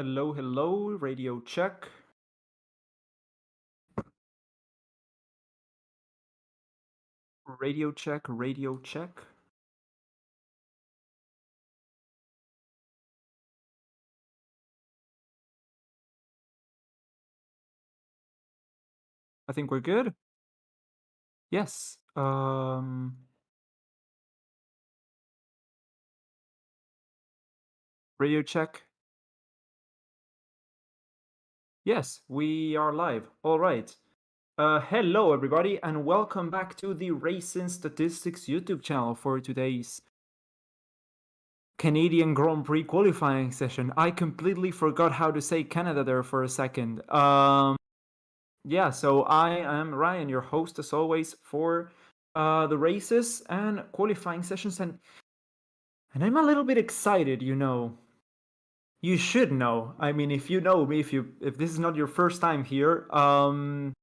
Hello, hello, radio check. Radio check, radio check. I think we're good. Yes. Radio check. Yes, we are live. All right. Hello, everybody, and welcome back to the Racing Statistics YouTube channel for today's Canadian Grand Prix qualifying session. I completely forgot how to say Canada there for a second. Yeah, so I am Ryan, your host as always for the races and qualifying sessions, and I'm a little bit excited. You should know. I mean, if you know me, if this is not your first time here, I'm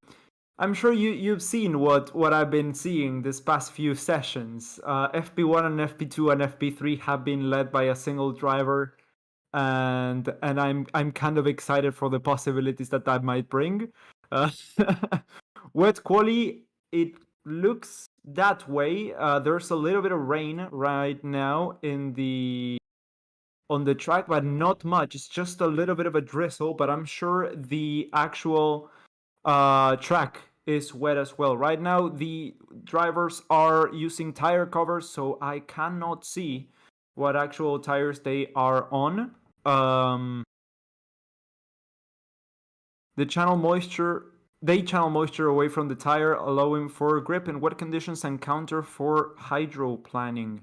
sure you've seen what I've been seeing this past few sessions. FP1 and FP2 and FP3 have been led by a single driver, and I'm kind of excited for the possibilities that might bring. Uh, Wet Quali, it looks that way. There's a little bit of rain right now on the track, but not much. It's just a little bit of a drizzle, but I'm sure the actual track is wet as well. Right now, the drivers are using tire covers, so I cannot see what actual tires they are on. They channel moisture away from the tire, allowing for grip in wet conditions and counter for hydroplaning.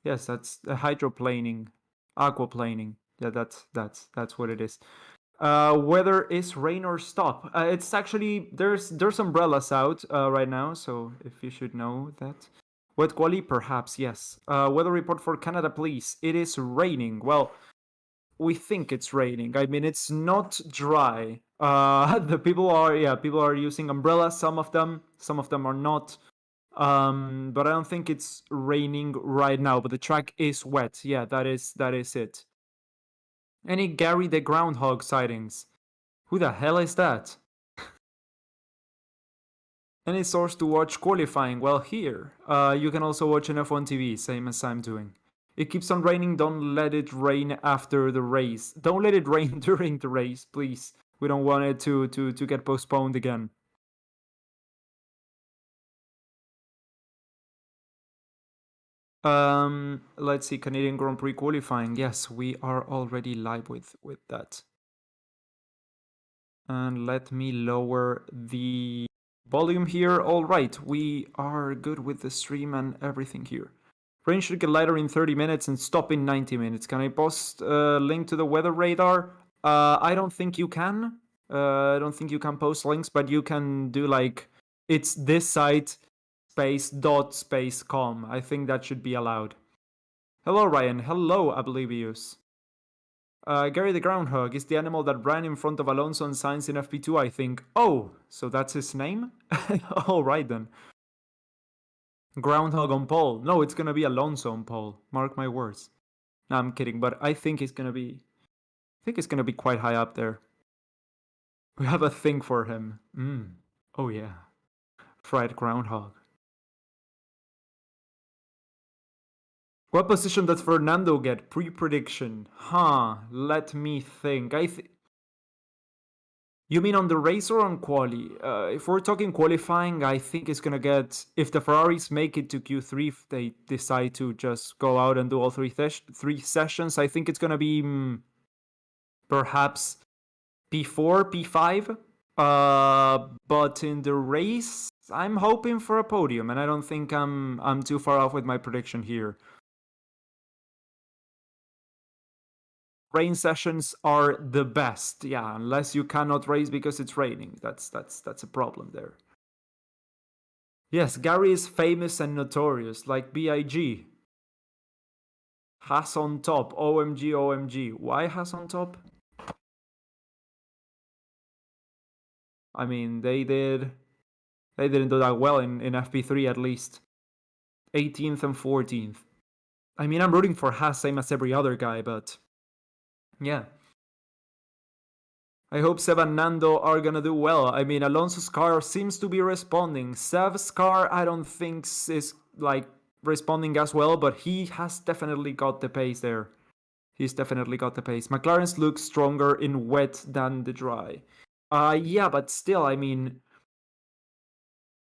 Yes, that's hydroplaning, aquaplaning. Yeah, that's what it is. Whether it's rain or stop. It's actually there's umbrellas out right now, so if you should know that. Wet Quali, perhaps yes. Weather report for Canada, please. It is raining. Well, we think it's raining. I mean, it's not dry. The people are using umbrellas. Some of them are not. But I don't think it's raining right now. But the track is wet. Yeah, that is it. Any Gary the Groundhog sightings? Who the hell is that? Any source to watch qualifying? Well, here. You can also watch an F1 TV, same as I'm doing. It keeps on raining, don't let it rain after the race. Don't let it rain during the race, please. We don't want it to get postponed again. Let's see, Canadian Grand Prix qualifying. Yes, we are already live with that. And let me lower the volume here. All right, we are good with the stream and everything here. Rain should get lighter in 30 minutes and stop in 90 minutes. Can I post a link to the weather radar? I don't think you can. I don't think you can post links, but you can do like, it's this site space com. I think that should be allowed. Hello, Ryan. Hello, Oblivious. Gary the Groundhog is the animal that ran in front of Alonso and Sainz in FP2, I think. Oh, so that's his name? All right then. Groundhog on pole. No, it's gonna be Alonso on pole. Mark my words. No, I'm kidding, but I think it's gonna be quite high up there. We have a thing for him. Oh yeah. Fried groundhog. What position does Fernando get? Pre-prediction. Let me think. You mean on the race or on quali? If we're talking qualifying, I think it's gonna get, if the Ferraris make it to Q3, if they decide to just go out and do all three sessions, I think it's gonna be perhaps P4, P5. But in the race, I'm hoping for a podium, and I don't think I'm too far off with my prediction here. Rain sessions are the best, yeah, unless you cannot race because it's raining. That's a problem there. Yes, Gary is famous and notorious, like BIG. Has on top, OMG, OMG. Why has on top? I mean, they didn't do that well in FP3 at least. 18th and 14th. I mean, I'm rooting for Haas, same as every other guy, but yeah. I hope Seb and Nando are gonna do well. I mean, Alonso's car seems to be responding. Seb's car, I don't think is like responding as well, but he has definitely got the pace there. He's definitely got the pace. McLaren's look stronger in wet than the dry. Yeah, but still, I mean,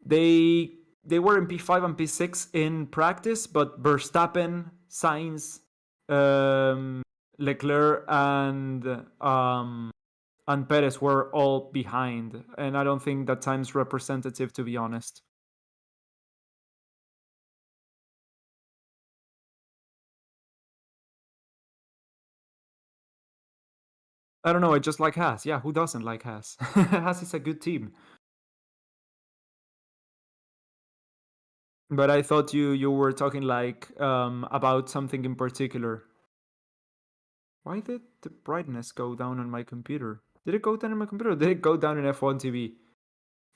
they were in P5 and P6 in practice, but Verstappen, Sainz, Leclerc, and Perez were all behind, and I don't think that time's representative, to be honest. I don't know. I just like Haas. Yeah, who doesn't like Haas? Haas is a good team. But I thought you were talking like about something in particular. Why did the brightness go down on my computer? Did it go down on my computer? Or did it go down in F1 TV? I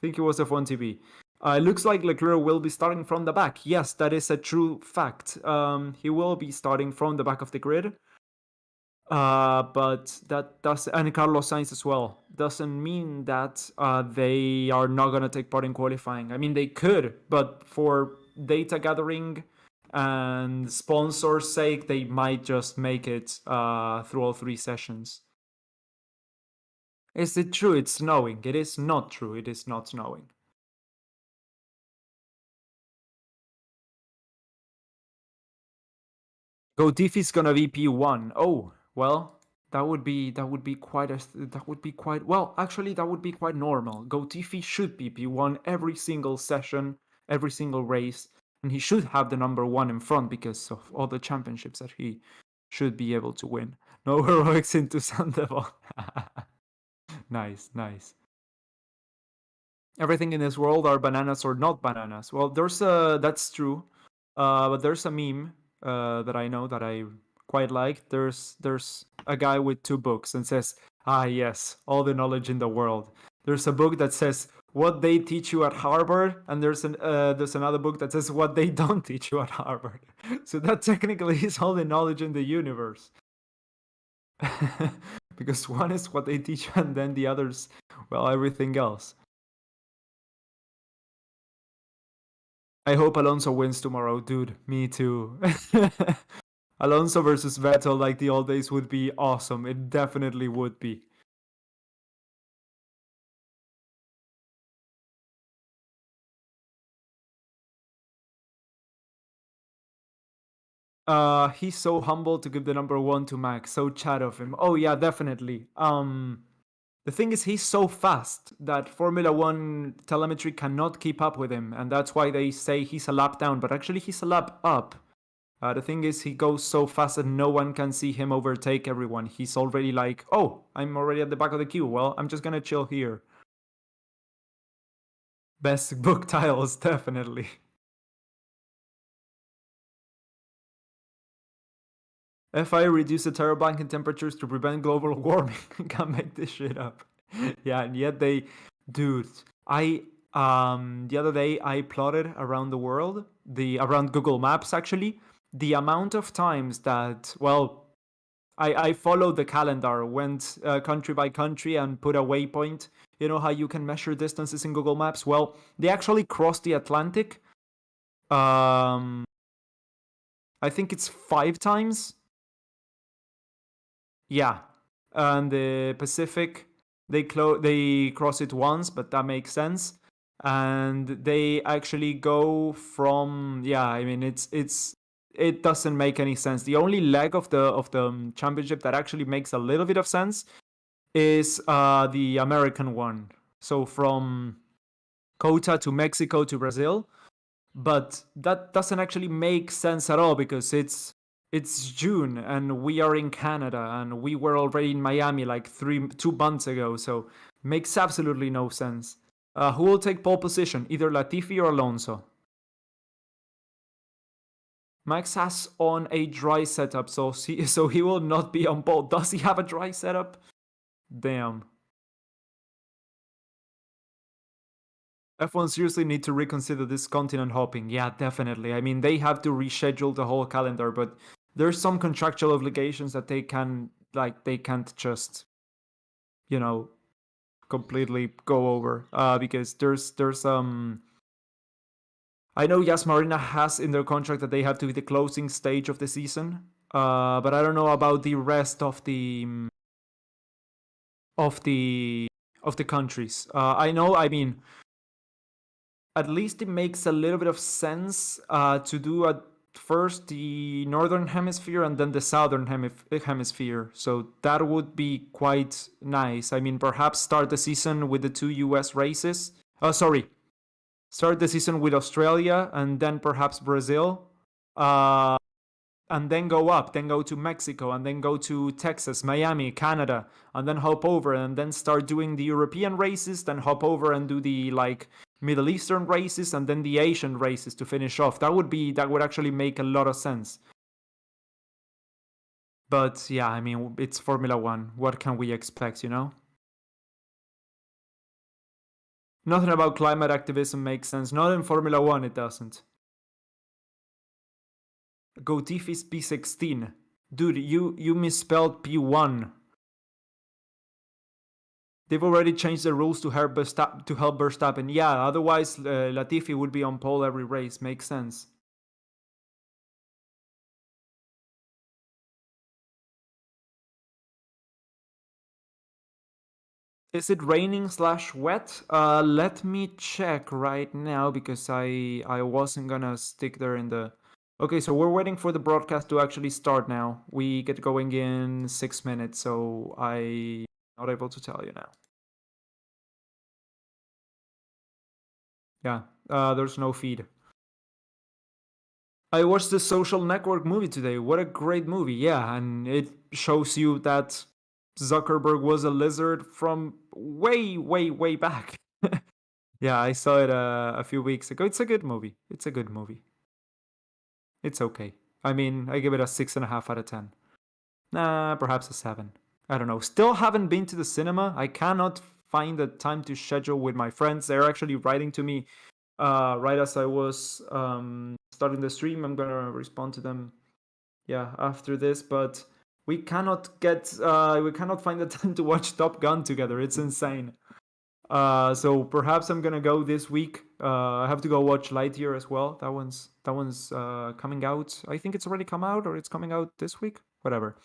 think it was F1 TV. It looks like Leclerc will be starting from the back. Yes, that is a true fact. He will be starting from the back of the grid. But that does, and Carlos Sainz as well, doesn't mean that they are not going to take part in qualifying. I mean, they could, but for data gathering and sponsors' sake, they might just make it through all 3 sessions. Is it true it's snowing? It is not true. It is not snowing. Gotifi's gonna be P1. Oh, well, that would be quite well, actually that would be quite normal. Gotifi should be P1 every single session, every single race, and he should have the number 1 in front because of all the championships that he should be able to win. No heroics into Sandoval. Nice, nice. Everything in this world are bananas or not bananas. Well, that's true. But there's a meme that I know that I quite like. There's a guy with 2 books and says, "Ah, yes, all the knowledge in the world." There's a book that says what they teach you at Harvard, and there's another book that says what they don't teach you at Harvard. So that technically is all the knowledge in the universe. Because one is what they teach you, and then the others, well, everything else. I hope Alonso wins tomorrow, dude. Me too. Alonso versus Vettel like the old days would be awesome. It definitely would be. He's so humble to give the number 1 to Max. So chat of him. Oh yeah, definitely. The thing is, he's so fast that Formula One telemetry cannot keep up with him, and that's why they say he's a lap down. But actually, he's a lap up. The thing is, he goes so fast that no one can see him overtake everyone. He's already like, oh, I'm already at the back of the queue. Well, I'm just gonna chill here. Best book titles, definitely. FI reduce the tire blanket temperatures to prevent global warming. Can't make this shit up. Yeah, and yet they, dude. The other day I plotted around the world, around Google Maps actually, the amount of times that, well, I followed the calendar, went country by country and put a waypoint. You know how you can measure distances in Google Maps? Well, they actually crossed the Atlantic. I think it's 5 times. Yeah, and the Pacific, they cross it once, but that makes sense. And they actually go from, yeah, I mean, it doesn't make any sense. The only leg of the championship that actually makes a little bit of sense is the American one. So from Cota to Mexico to Brazil, but that doesn't actually make sense at all because it's June and we are in Canada and we were already in Miami like 2 months ago, so makes absolutely no sense. Who will take pole position, either Latifi or Alonso? Max has on a dry setup, so he will not be on pole. Does he have a dry setup? Damn. F1 seriously need to reconsider this continent hopping. Yeah, definitely. I mean, they have to reschedule the whole calendar, but there's some contractual obligations that they can't just, completely go over because there's I know Yas Marina has in their contract that they have to be the closing stage of the season, but I don't know about the rest of of the the countries. I know. I mean, at least it makes a little bit of sense to do at first the northern hemisphere and then the southern hemisphere. So that would be quite nice. I mean, perhaps start the season with the two U.S. races. Sorry, start the season with Australia and then perhaps Brazil. And then go up, then go to Mexico, and then go to Texas, Miami, Canada, and then hop over and then start doing the European races, then hop over and do the like Middle Eastern races and then the Asian races to finish off. That would actually make a lot of sense. But yeah, I mean, it's Formula One. What can we expect, you know? Nothing about climate activism makes sense. Not in Formula One, it doesn't. Gotifi's P16. Dude, you misspelled P1. They've already changed the rules to help Verstappen. Yeah, otherwise Latifi would be on pole every race. Makes sense. Is it raining / wet? Let me check right now because I wasn't gonna stick there in the. Okay, so we're waiting for the broadcast to actually start now. We get going in 6 minutes, so I'm not able to tell you now. Yeah, there's no feed. I watched the Social Network movie today. What a great movie. Yeah, and it shows you that Zuckerberg was a lizard from way, way, way back. Yeah, I saw it a few weeks ago. It's a good movie. It's a good movie. It's okay. I mean, I give it a 6.5 out of 10. Nah, perhaps a 7. I don't know. Still haven't been to the cinema. I cannot find the time to schedule with my friends. They're actually writing to me right as I was starting the stream. I'm gonna respond to them, yeah, after this. But we cannot find the time to watch Top Gun together. It's insane. So perhaps I'm gonna go this week. I have to go watch Lightyear as well. That one's coming out. I think it's already come out or it's coming out this week. Whatever.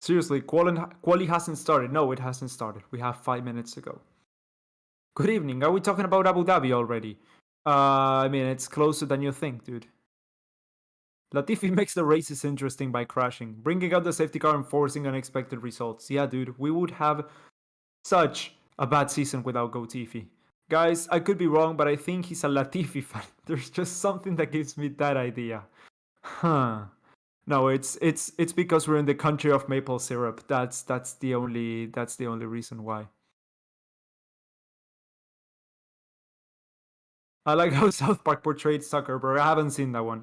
Seriously, Quali hasn't started. No, it hasn't started. We have 5 minutes to go. Good evening. Are we talking about Abu Dhabi already? I mean, it's closer than you think, dude. Latifi makes the races interesting by crashing, bringing out the safety car and forcing unexpected results. Yeah, dude, we would have such a bad season without Gotifi. Guys, I could be wrong, but I think he's a Latifi fan. There's just something that gives me that idea. Huh. No, it's because we're in the country of maple syrup. That's the only reason why. I like how South Park portrayed Zuckerberg. I haven't seen that one.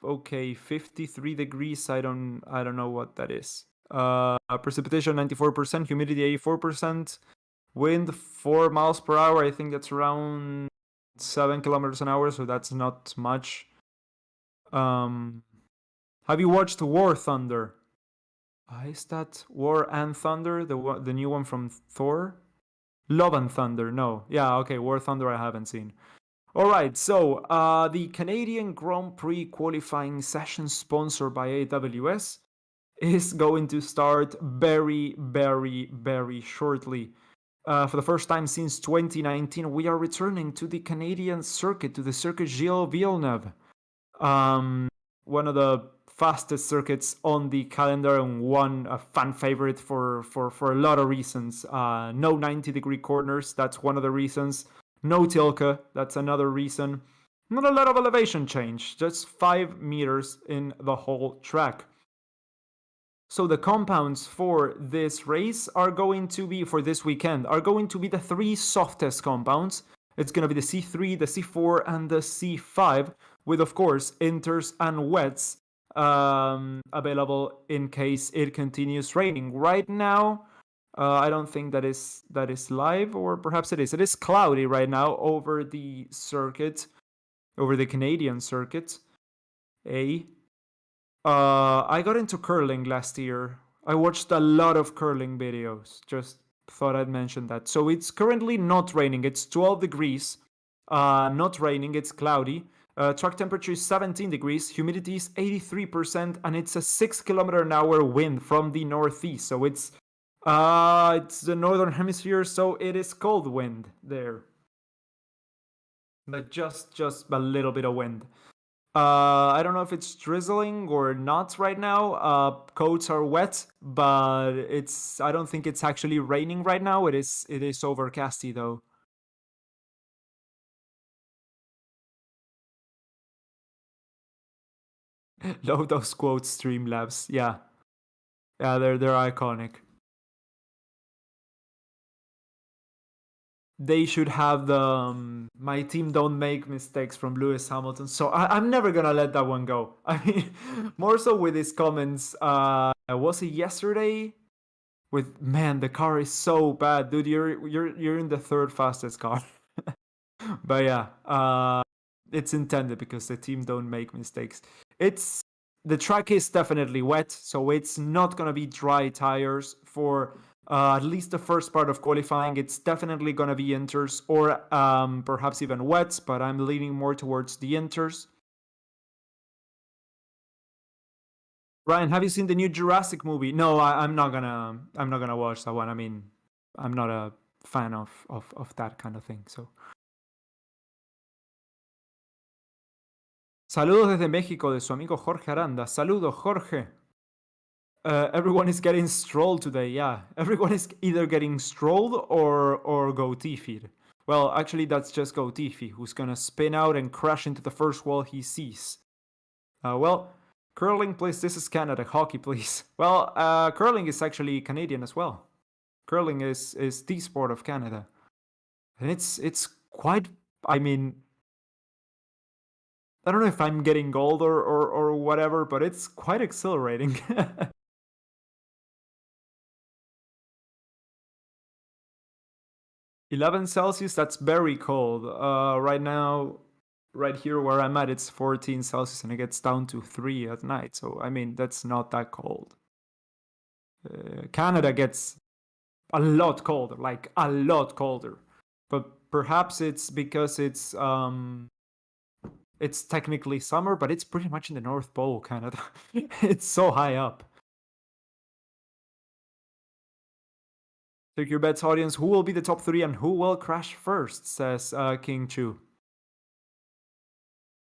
Okay, 53 degrees. I don't know what that is. Precipitation 94%, humidity 84%, wind 4 miles per hour. I think that's around 7 kilometers an hour, so that's not much. Have you watched War Thunder? Is that War and Thunder, the new one from Thor? Love and Thunder, no. Yeah, okay, War Thunder I haven't seen. All right, so the Canadian Grand Prix qualifying session sponsored by AWS is going to start very, very, very shortly. For the first time since 2019, we are returning to the Canadian circuit, to the Circuit Gilles Villeneuve. One of the fastest circuits on the calendar and one a fan favorite for a lot of reasons. No 90-degree corners, that's one of the reasons. No tilke, that's another reason. Not a lot of elevation change, just 5 meters in the whole track. So the compounds for this race are going to be, for this weekend, are going to be the 3 softest compounds. It's going to be the C3, the C4, and the C5, with, of course, inters and wets available in case it continues raining. Right now, I don't think that is live, or perhaps it is. It is cloudy right now over the circuit. over the Canadian circuit. I got into curling last year. I watched a lot of curling videos. Just thought I'd mention that. So it's currently not raining. It's 12 degrees. Not raining. It's cloudy. Track temperature is 17 degrees. Humidity is 83%, and it's a 6 km/h wind from the northeast. So it's the northern hemisphere, so it is cold wind there. But just a little bit of wind. I don't know if it's drizzling or not right now. Coats are wet, but I don't think it's actually raining right now. It is overcasty though. Love those quotes, Streamlabs. Yeah. Yeah, they're iconic. They should have the my team don't make mistakes from Lewis Hamilton. So I'm never gonna let that one go. I mean, more so with his comments. Was it yesterday? With man, the car is so bad, dude. You're in the third fastest car. But yeah, it's intended because the team don't make mistakes. The track is definitely wet, so it's not gonna be dry tires for at least the first part of qualifying. It's definitely gonna be inters or perhaps even wets, but I'm leaning more towards the inters. Ryan, have you seen the new Jurassic movie? No, I'm not gonna watch that one. I mean, I'm not a fan of that kind of thing. So. Saludos desde México de su amigo Jorge Aranda. Saludos, Jorge. Everyone is getting strolled today. Yeah, everyone is either getting strolled or go feed. Well, actually, that's just go Tiffy, who's gonna spin out and crash into the first wall he sees. Well, curling, please. This is Canada. Hockey, please. Well, curling is actually Canadian as well. Curling is the sport of Canada, and it's quite. I mean, I don't know if I'm getting gold or whatever, but it's quite exhilarating. 11 Celsius, that's very cold. Right now, right here where I'm at, it's 14 Celsius and it gets down to 3 at night. So, I mean, that's not that cold. Canada gets a lot colder, like a lot colder. But perhaps it's because it's technically summer, but it's pretty much in the North Pole, Canada. It's so high up. Take your bets, audience. Who will be the top 3 and who will crash first, says King Chu.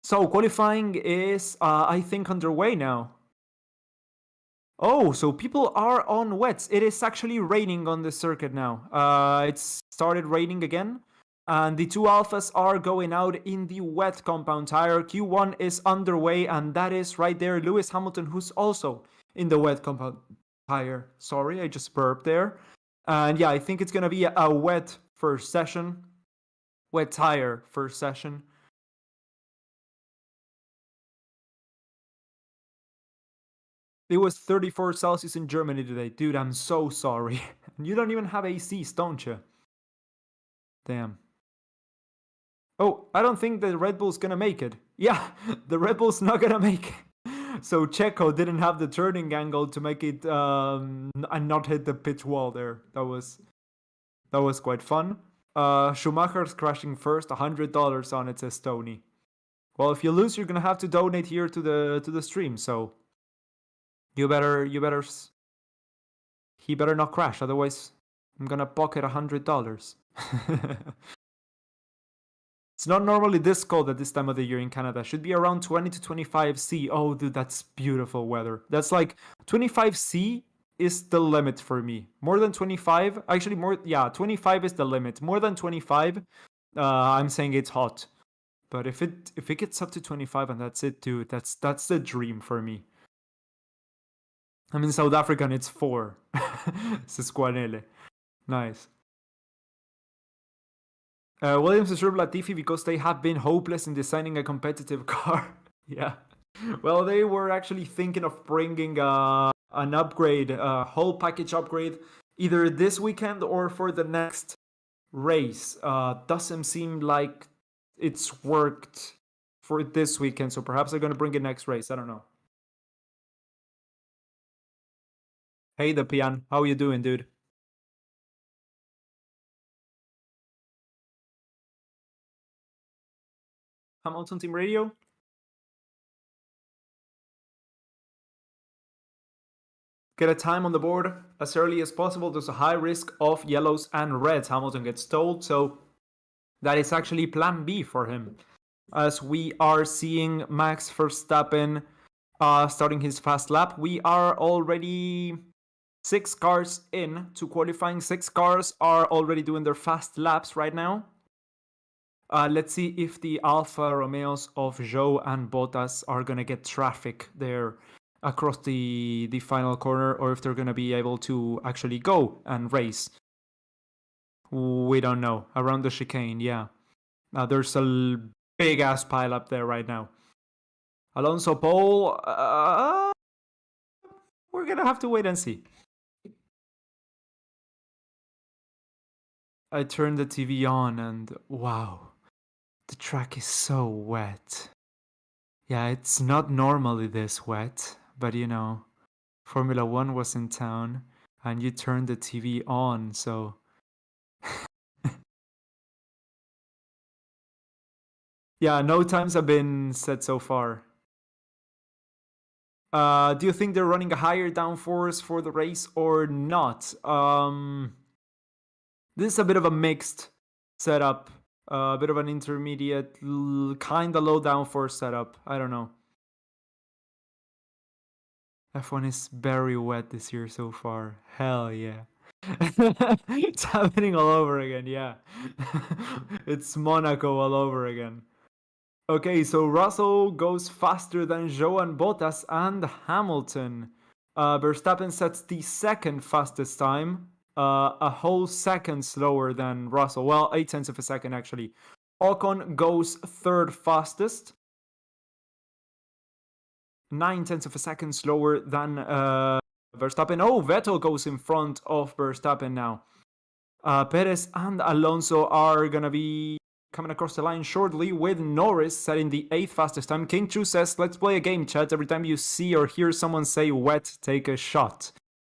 So qualifying is, I think, underway now. Oh, so people are on wets. It is actually raining on the circuit now. It's started raining again. And the 2 alphas are going out in the wet compound tire. Q1 is underway, and that is right there Lewis Hamilton, who's also in the wet compound tire. Sorry, I just burped there. And yeah, I think it's going to be a wet first session. Wet tire first session. It was 34 Celsius in Germany today. Dude, I'm so sorry. You don't even have ACs, don't you? Damn. Oh, I don't think the Red Bull's gonna make it. Yeah, the Red Bull's not gonna make it. So Checo didn't have the turning angle to make it and not hit the pitch wall there. That was quite fun. Schumacher's crashing first, $100 on it, says Tony. Well, if you lose, you're gonna have to donate here to the stream. So you better he better not crash, otherwise I'm gonna pocket $100. It's not normally this cold at this time of the year in Canada. Should be around 20 to 25 C. Oh, dude, that's beautiful weather. That's like 25 C is the limit for me. More than 25, actually 25 is the limit. More than 25, I'm saying it's hot. But if it gets up to 25 and that's it, dude, that's the dream for me. I'm in South Africa and it's 4. Sesquanele. Nice. Williams deserve Latifi because they have been hopeless in designing a competitive car. Yeah. Well, they were actually thinking of bringing an upgrade, a whole package upgrade, either this weekend or for the next race. Doesn't seem like it's worked for this weekend, so perhaps they're going to bring it next race. I don't know. Hey, the Pian, how you doing, dude? Hamilton Team Radio? Get a time on the board as early as possible. There's a high risk of yellows and reds. Hamilton gets told, so that is actually plan B for him. As we are seeing Max Verstappen starting his fast lap. We are already 6 cars in to qualifying. 6 cars are already doing their fast laps right now. Let's see if the Alfa Romeos of Zhou and Bottas are going to get traffic there across the final corner, or if they're going to be able to actually go and race. We don't know. Around the chicane, yeah. There's a big-ass pile up there right now. Alonso pole, we're going to have to wait and see. I turned the TV on and wow, the track is so wet. Yeah, it's not normally this wet, but you know, Formula 1 was in town and you turned the TV on, so... Yeah, no times have been set so far. Do you think they're running a higher downforce for the race or not? This is a bit of a mixed setup. A bit of an intermediate, kind of low downforce setup. I don't know. F1 is very wet this year so far. Hell yeah. It's happening all over again, yeah. It's Monaco all over again. Okay, so Russell goes faster than Zhou and Bottas and Hamilton. Verstappen sets the second fastest time. A whole second slower than Russell. Well, 0.8 of a second actually. Ocon goes third fastest. 0.9 of a second slower than Verstappen. Oh, Vettel goes in front of Verstappen now. Perez and Alonso are gonna be coming across the line shortly, with Norris setting the 8th fastest time. King Chu says, let's play a game, chat. Every time you see or hear someone say wet, take a shot.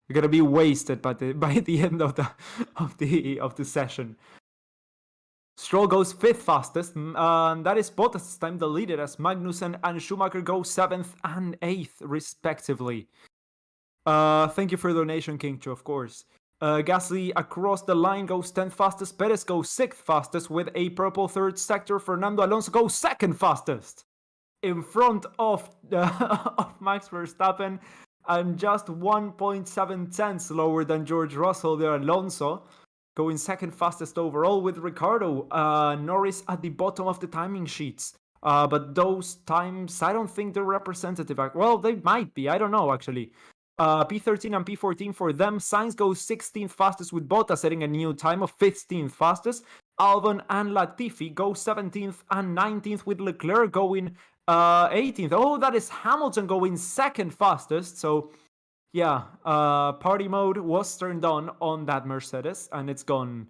You're gonna be wasted by the end of the session. Stroll goes 5th fastest, and that is Bottas' time deleted as Magnussen and Schumacher go 7th and 8th respectively. Thank you for the donation, King Chu, of course. Gasly across the line goes 10th fastest. Perez goes 6th fastest with a purple 3rd sector. Fernando Alonso goes 2nd fastest in front of Max Verstappen, and just 1.7 slower than George Russell there. Alonso going 2nd fastest overall, with Ricciardo, Norris at the bottom of the timing sheets. But those times, I don't think they're representative. Well, they might be. I don't know, actually. P13 and P14 for them. Sainz goes 16th fastest, with Bottas setting a new time of 15th fastest. Albon and Latifi go 17th and 19th, with Leclerc going 18th. Oh, that is Hamilton going 2nd fastest. So yeah, party mode was turned on that Mercedes, and it's gone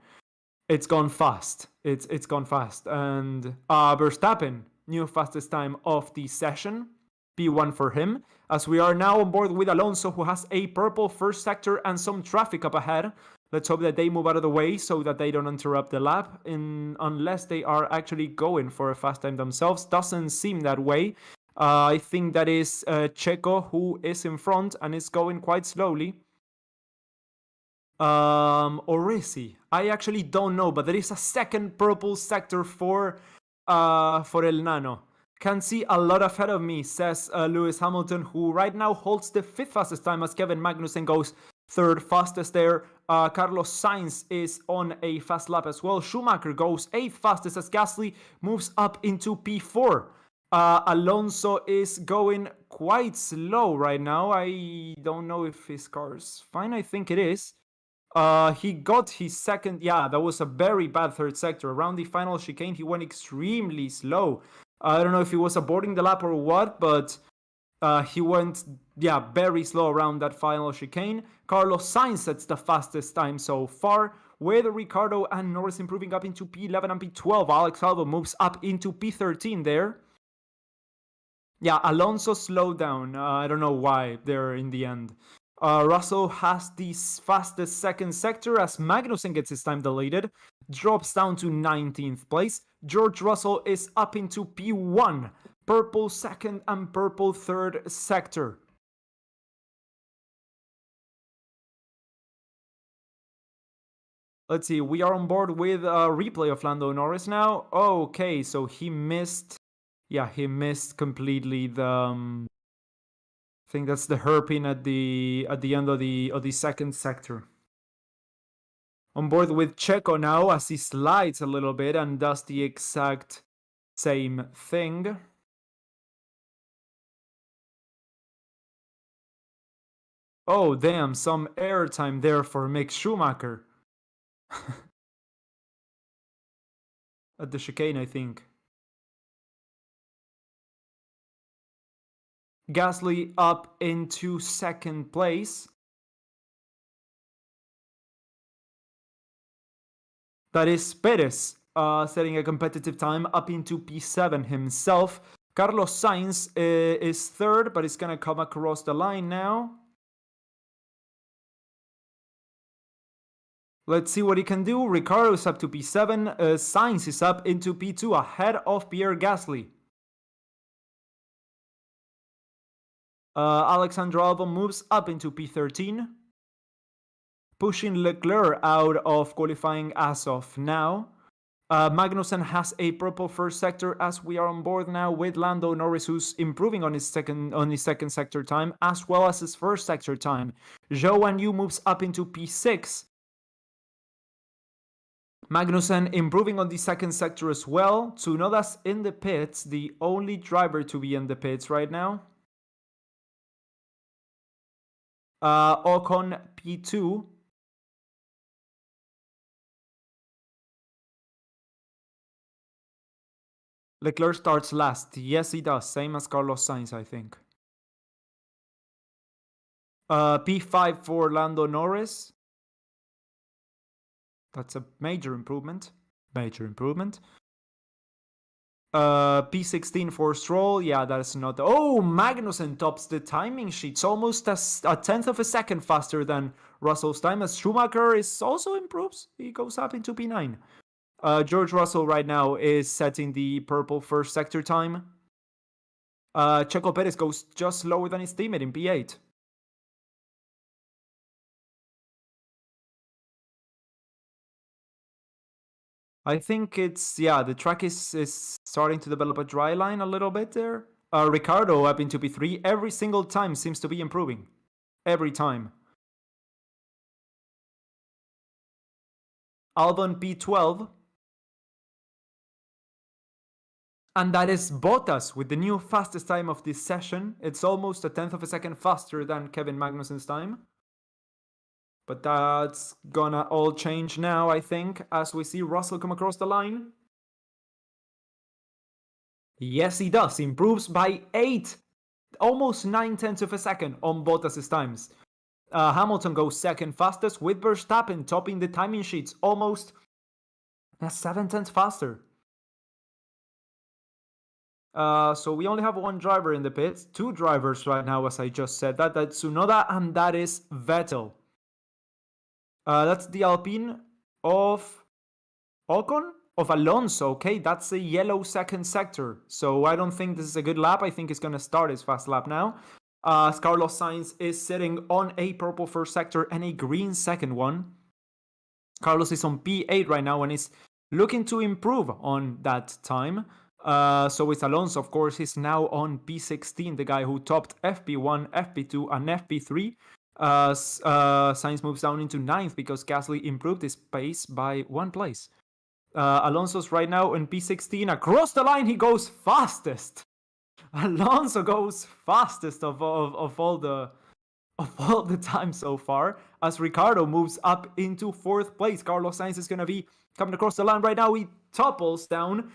fast. It's gone fast. And Verstappen, new fastest time of the session, P1 for him, as we are now on board with Alonso, who has a purple 1st sector and some traffic up ahead. Let's hope that they move out of the way so that they don't interrupt the lap, unless they are actually going for a fast time themselves. Doesn't seem that way. I think that is Checo who is in front and is going quite slowly. Or is he? I actually don't know, but there is a 2nd purple sector for El Nano. Can see a lot ahead of me, says Lewis Hamilton, who right now holds the 5th fastest time as Kevin Magnussen goes 3rd fastest there. Carlos Sainz is on a fast lap as well. Schumacher goes 8th fastest as Gasly moves up into P4. Alonso is going quite slow right now. I don't know if his car's fine. I think it is. He got his 2nd. Yeah, that was a very bad 3rd sector. Around the final chicane, he went extremely slow. I don't know if he was aborting the lap or what, but he went, very slow around that final chicane. Carlos Sainz sets the fastest time so far, with Ricciardo and Norris improving up into P11 and P12. Alex Albon moves up into P13 there. Yeah, Alonso slowed down. I don't know why there in the end. Russell has the fastest second sector as Magnussen gets his time deleted, drops down to 19th place. George Russell is up into P1, purple second and purple third sector. Let's see, we are on board with a replay of Lando Norris now. Okay, so he missed. Yeah, he missed completely the. I think that's the hairpin at the end of the second sector. On board with Checo now as he slides a little bit and does the exact same thing. Oh damn, some airtime there for Mick Schumacher. At the chicane, I think. Gasly up into second place. That is Perez setting a competitive time up into P7 himself. Carlos Sainz is third, but it's going to come across the line now. Let's see what he can do. Ricciardo is up to P7. Sainz is up into P2 ahead of Pierre Gasly. Alexander Albon moves up into P13. Pushing Leclerc out of qualifying as of now. Magnussen has a purple first sector as we are on board now with Lando Norris, who's improving on his second sector time as well as his first sector time. Zhou Guanyu moves up into P6. Magnussen improving on the second sector as well. Tsunoda's in the pits, the only driver to be in the pits right now. Ocon P2. Leclerc starts last. Yes, he does. Same as Carlos Sainz, I think. P5 for Lando Norris. That's a major improvement. P16 for Stroll. Yeah, that's not. Oh, Magnussen tops the timing sheets. Almost a tenth of a second faster than Russell's time. As Schumacher is also improves. He goes up into P9. George Russell right now is setting the purple first sector time. Checo Perez goes just lower than his teammate in P8. I think it's, yeah, the track is starting to develop a dry line a little bit there. Ricciardo up into P3 every single time seems to be improving. Every time. Albon P12. And that is Bottas with the new fastest time of this session. It's almost a tenth of a second faster than Kevin Magnussen's time. But that's gonna all change now, I think, as we see Russell come across the line. Yes, he does. Improves by 8, almost 9/10 of a second on Bottas' times. Hamilton goes second fastest with Verstappen topping the timing sheets almost 7/10 faster. So we only have one driver in the pits, 2 drivers right now, as I just said. That's Tsunoda and that is Vettel. That's the Alpine of Ocon? Of Alonso. Okay, that's a yellow second sector. So I don't think this is a good lap. I think it's going to start his fast lap now. Carlos Sainz is sitting on a purple first sector and a green second one. Carlos is on P8 right now and is looking to improve on that time. So it's Alonso, of course. He's now on P16, the guy who topped FP1, FP2, and FP3. Sainz moves down into 9th because Gasly improved his pace by 1 place. Alonso's right now in P16. Across the line, he goes fastest. Alonso goes fastest of all the time so far. As Ricciardo moves up into 4th place, Carlos Sainz is going to be coming across the line right now. He topples down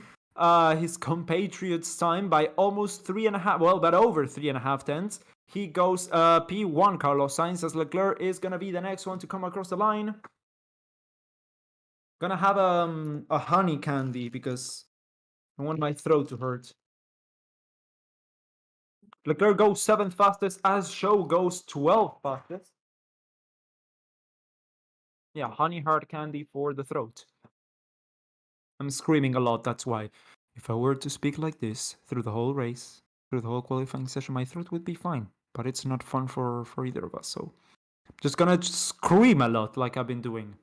his compatriot's time by almost 3.5, well, but over 3.5 tenths. He goes P1, Carlos Sainz, as Leclerc is going to be the next one to come across the line. Gonna have a honey candy because I want my throat to hurt. Leclerc goes 7th fastest as Show goes 12th fastest. Yeah, honey hard candy for the throat. I'm screaming a lot, that's why. If I were to speak like this through the whole race, through the whole qualifying session, my throat would be fine. But it's not fun for either of us, so I'm just gonna scream a lot like I've been doing.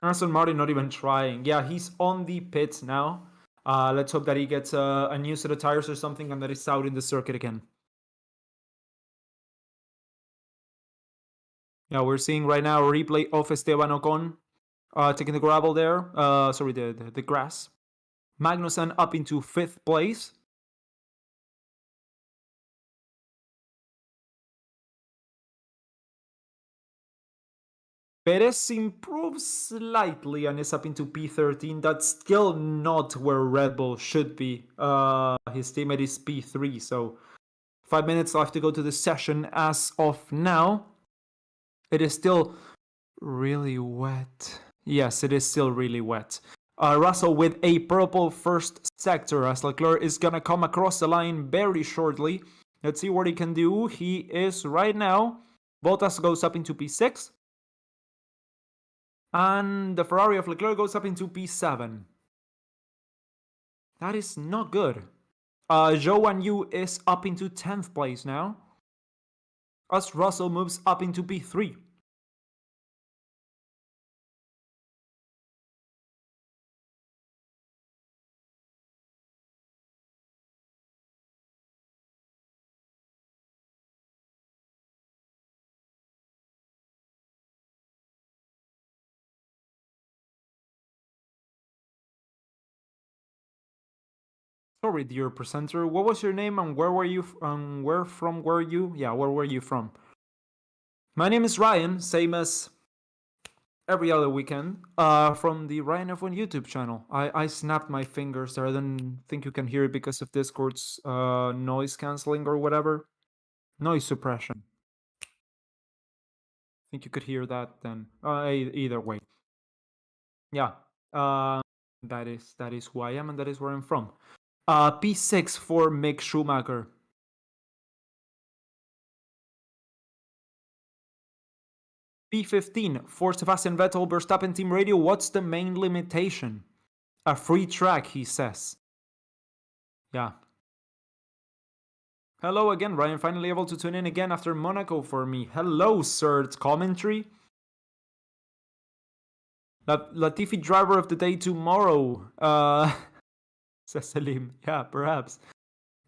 Aston Martin not even trying. Yeah, he's on the pits now. Let's hope that he gets a new set of tires or something and that he's out in the circuit again. Yeah, we're seeing right now a replay of Esteban Ocon taking the gravel there. Sorry, the grass. Magnussen up into 5th place. Perez improves slightly and is up into P13. That's still not where Red Bull should be. His teammate is P3, so 5 minutes left to go to the session as of now. It is still really wet. Yes, it is still really wet. Russell with a purple first sector as Leclerc is gonna come across the line very shortly. Let's see what he can do. He is right now. Bottas goes up into P6. And the Ferrari of Leclerc goes up into P7. That is not good. Zhou and Yu is up into 10th place now. As Russell moves up into P3. Sorry, dear presenter. What was your name and where were you? Where from were you? Yeah, where were you from? My name is Ryan, same as every other weekend. From the Ryan F1 YouTube channel. I snapped my fingers there. I don't think you can hear it because of Discord's noise canceling or whatever. Noise suppression. I think you could hear that then. Either way. Yeah. That is who I am and that is where I'm from. P6 for Mick Schumacher. P15 for Sebastian Vettel, Verstappen Team Radio. What's the main limitation? A free track, he says. Yeah. Hello again, Ryan. Finally able to tune in again after Monaco for me. Hello, sir. It's commentary. Latifi driver of the day tomorrow. Says Salim. Yeah, perhaps.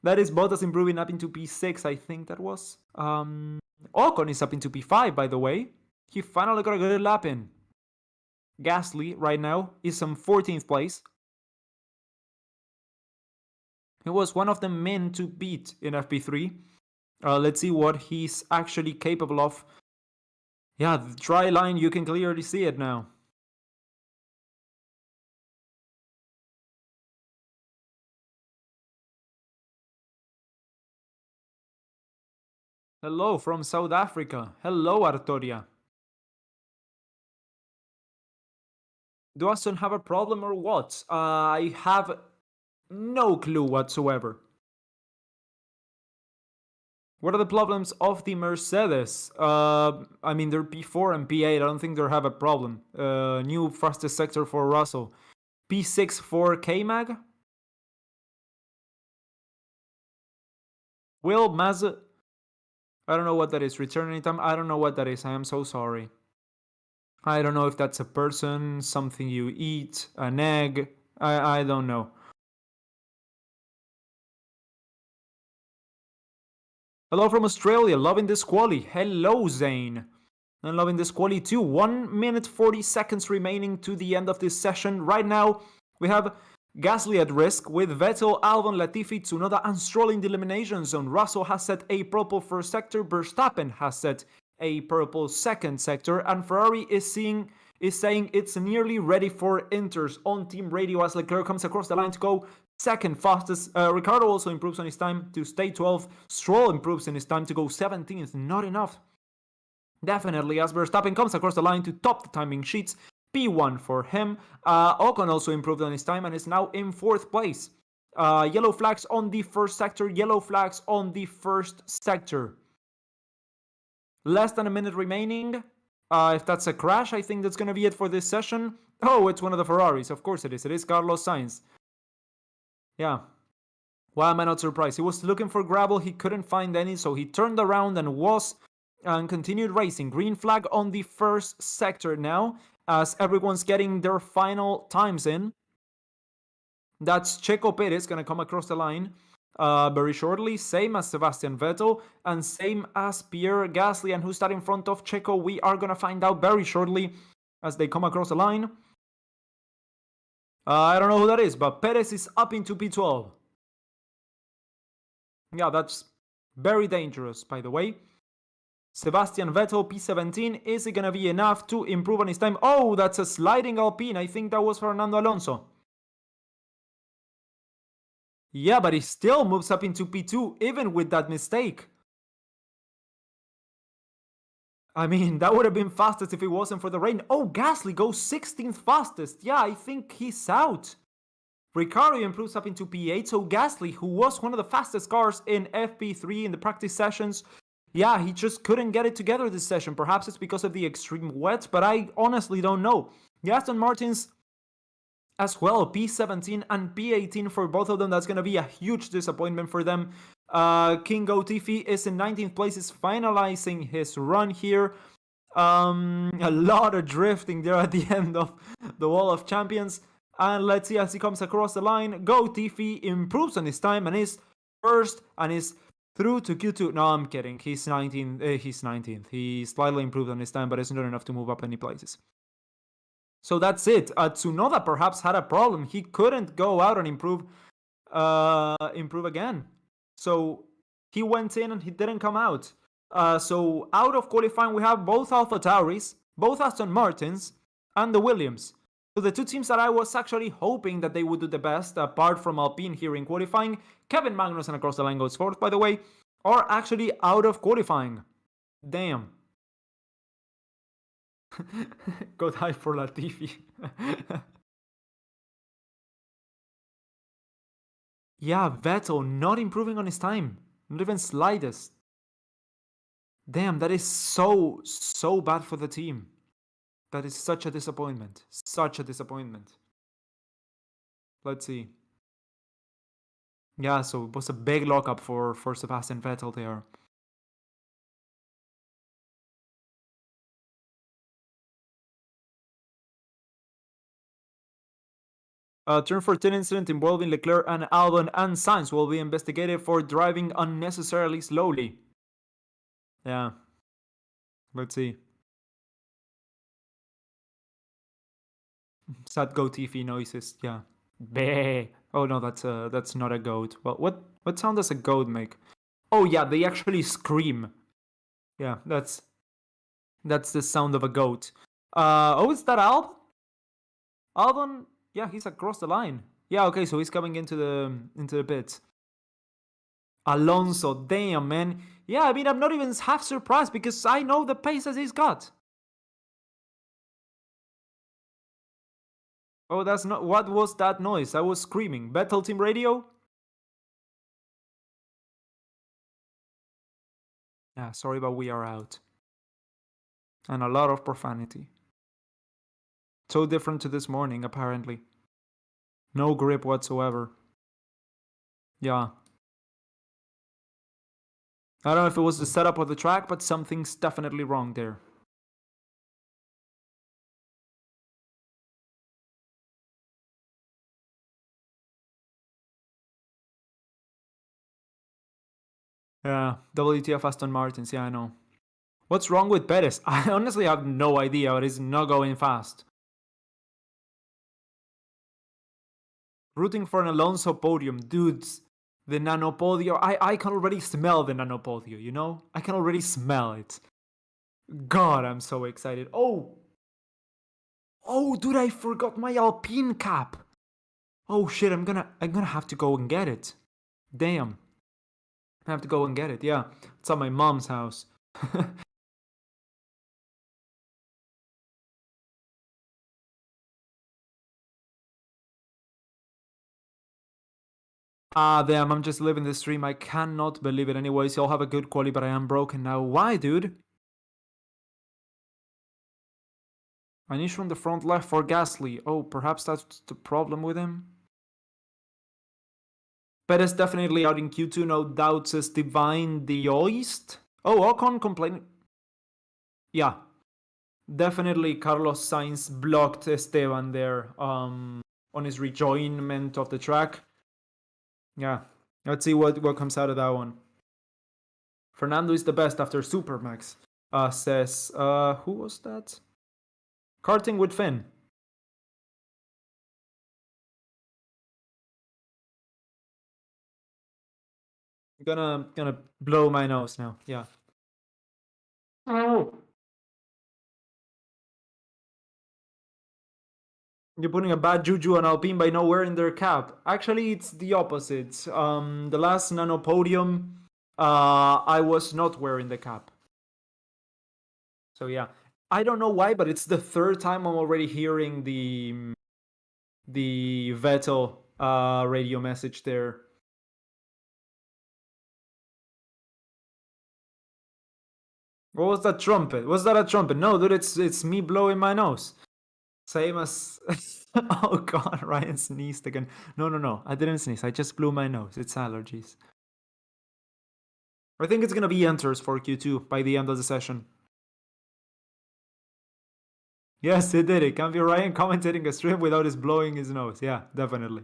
That is Bottas improving up into P6, I think that was. Ocon is up into P5, by the way. He finally got a good lap in. Gasly, right now, is on 14th place. He was one of the men to beat in FP3. Let's see what he's actually capable of. Yeah, the dry line, you can clearly see it now. Hello from South Africa. Hello, Artoria. Do Aston have a problem or what? I have no clue whatsoever. What are the problems of the Mercedes? I mean, they're P4 and P8. I don't think they have a problem. New fastest sector for Russell. P6 for K-Mag. Will Mazda... I don't know what that is. Return anytime? I don't know what that is. I am so sorry. I don't know if that's a person, something you eat, an egg. I don't know. Hello from Australia. Loving this quali. Hello, Zane. I'm loving this quali too. 1 minute 40 seconds remaining to the end of this session. Right now, we have Gasly at risk with Vettel, Albon, Latifi, Tsunoda, and Stroll in the elimination zone. Russell has set a purple first sector. Verstappen has set a purple second sector. And Ferrari is saying it's nearly ready for inters on team radio as Leclerc comes across the line to go second fastest. Ricciardo also improves on his time to stay 12th. Stroll improves in his time to go 17th. Not enough. Definitely, as Verstappen comes across the line to top the timing sheets. P1 for him. Ocon also improved on his time and is now in 4th place. Yellow flags on the first sector. Yellow flags on the first sector. Less than a minute remaining. If that's a crash, I think that's going to be it for this session. Oh, it's one of the Ferraris. Of course it is. It is Carlos Sainz. Yeah. Why am I not surprised? He was looking for gravel. He couldn't find any, so he turned around and continued racing. Green flag on the first sector now, as everyone's getting their final times in. That's Checo Perez going to come across the line very shortly, same as Sebastian Vettel and same as Pierre Gasly. And who's that in front of Checo? We are going to find out very shortly as they come across the line. I don't know who that is, but Perez is up into P12. Yeah, that's very dangerous, by the way. Sebastian Vettel, P17. Is it going to be enough to improve on his time? Oh, that's a sliding Alpine. I think that was Fernando Alonso. Yeah, but he still moves up into P2, even with that mistake. I mean, that would have been fastest if it wasn't for the rain. Oh, Gasly goes 16th fastest. Yeah, I think he's out. Ricciardo improves up into P8, so Gasly, who was one of the fastest cars in FP3 in the practice sessions, yeah, he just couldn't get it together this session. Perhaps it's because of the extreme wet, but I honestly don't know. The Aston Martins as well, P17 and P18 for both of them. That's going to be a huge disappointment for them. King Gotifi is in 19th place, is finalizing his run here. A lot of drifting there at the end of the Wall of Champions. And let's see as he comes across the line. Gotifi improves on his time and is first and is through to Q2. No, I'm kidding. He's 19th. He's 19th. He slightly improved on his time, but it's not enough to move up any places. So that's it. Tsunoda perhaps had a problem. He couldn't go out and improve again. So he went in and he didn't come out. So out of qualifying, we have both Alpha Tauris, both Aston Martins, and the Williams. So the two teams that I was actually hoping that they would do the best, apart from Alpine here in qualifying, Kevin Magnussen across the line goes fourth, by the way, are actually out of qualifying. Damn. Go die for Latifi. Yeah, Vettel not improving on his time. Not even slightest. Damn, that is so bad for the team. That is such a disappointment. Such a disappointment. Let's see. Yeah, so it was a big lockup for Sebastian Vettel there. Turn 14 incident involving Leclerc and Albon and Sainz will be investigated for driving unnecessarily slowly. Yeah. Let's see. Sad goatee noises. Yeah. Bleh. Oh no, that's not a goat. Well, what sound does a goat make? Oh yeah, they actually scream. Yeah, that's the sound of a goat. Oh, is that Albon? Albon, yeah, he's across the line. Yeah, okay, so he's coming into the pits. Alonso, damn man. Yeah, I mean, I'm not even half surprised because I know the paces he's got. Oh, that's not. What was that noise? I was screaming. Battle Team Radio? Yeah, sorry, but we are out. And a lot of profanity. So different to this morning, apparently. No grip whatsoever. Yeah. I don't know if it was the setup of the track, but something's definitely wrong there. Yeah, WTF Aston Martins, yeah, I know. What's wrong with Perez? I honestly have no idea, but he's not going fast. Rooting for an Alonso podium. Dudes, the nanopodio. I can already smell the nanopodio, you know? I can already smell it. God, I'm so excited. Oh, dude, I forgot my Alpine cap. Oh shit, I'm gonna have to go and get it. Damn. I have to go and get it. Yeah, it's at my mom's house. Ah, damn, I'm just living the stream. I cannot believe it. Anyways, y'all have a good quality, but I am broken now. Why, dude? An issue on the front left for Gasly. Oh, perhaps that's the problem with him? Perez definitely out in Q2, no doubt, says Divine the Oist. Oh, Ocon complaining. Yeah, definitely Carlos Sainz blocked Esteban there on his rejoinment of the track. Yeah, let's see what comes out of that one. Fernando is the best after Supermax, says, who was that? Karting with Finn. I'm gonna blow my nose now. Yeah. Oh. You're putting a bad juju on Alpine by not wearing their cap. Actually, it's the opposite. The last Nano podium, I was not wearing the cap. So yeah, I don't know why, but it's the third time I'm already hearing the Vettel radio message there. What was that trumpet? Was that a trumpet? No, dude, it's me blowing my nose. Same as. Oh god, Ryan sneezed again. No, I didn't sneeze. I just blew my nose. It's allergies. I think it's gonna be enters for Q2 by the end of the session. Yes, it did. It can be Ryan commentating a stream without his blowing his nose. Yeah, definitely.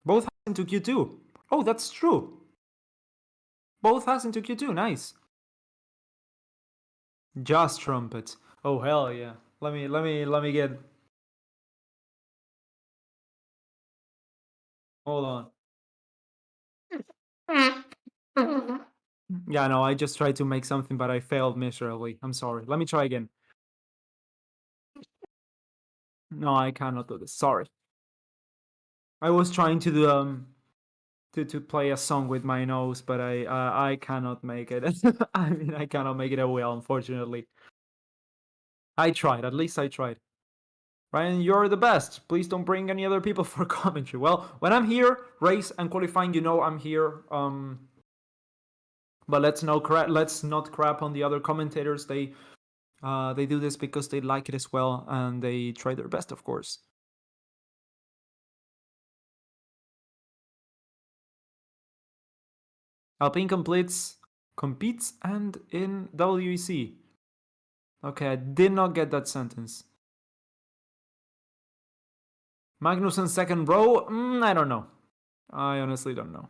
Both has into Q2. Oh, that's true. Both has into Q2. Nice. Just trumpets. Oh hell yeah. Let me get. Hold on. Yeah, no, I just tried to make something, but I failed miserably. I'm sorry. Let me try again. No, I cannot do this. Sorry. I was trying to do to play a song with my nose, but I cannot make it. I mean, I cannot make it well, unfortunately. I tried. At least I tried. Ryan, you're the best. Please don't bring any other people for commentary. Well, when I'm here, race and qualifying, you know I'm here. But let's not crap on the other commentators. They do this because they like it as well, and they try their best, of course. Alpine competes and in WEC. Okay, I did not get that sentence. Magnussen second row? I don't know. I honestly don't know.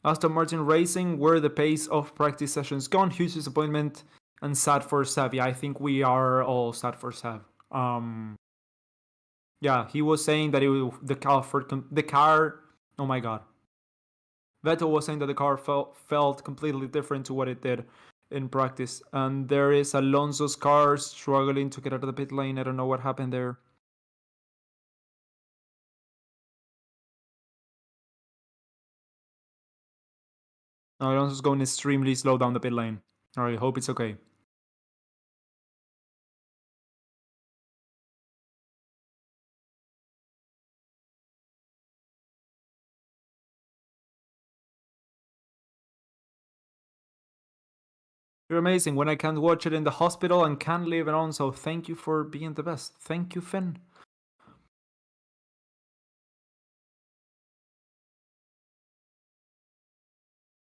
Aston Martin Racing, where the pace of practice sessions gone? Huge disappointment and sad for Sav. Yeah, I think we are all sad for Sav. Yeah, he was saying that the car. Oh my god. Vettel was saying that the car felt completely different to what it did in practice. And there is Alonso's car struggling to get out of the pit lane. I don't know what happened there. Alonso's going extremely slow down the pit lane. Alright, hope it's okay. You're amazing. When I can't watch it in the hospital and can't leave it on, so thank you for being the best. Thank you, Finn.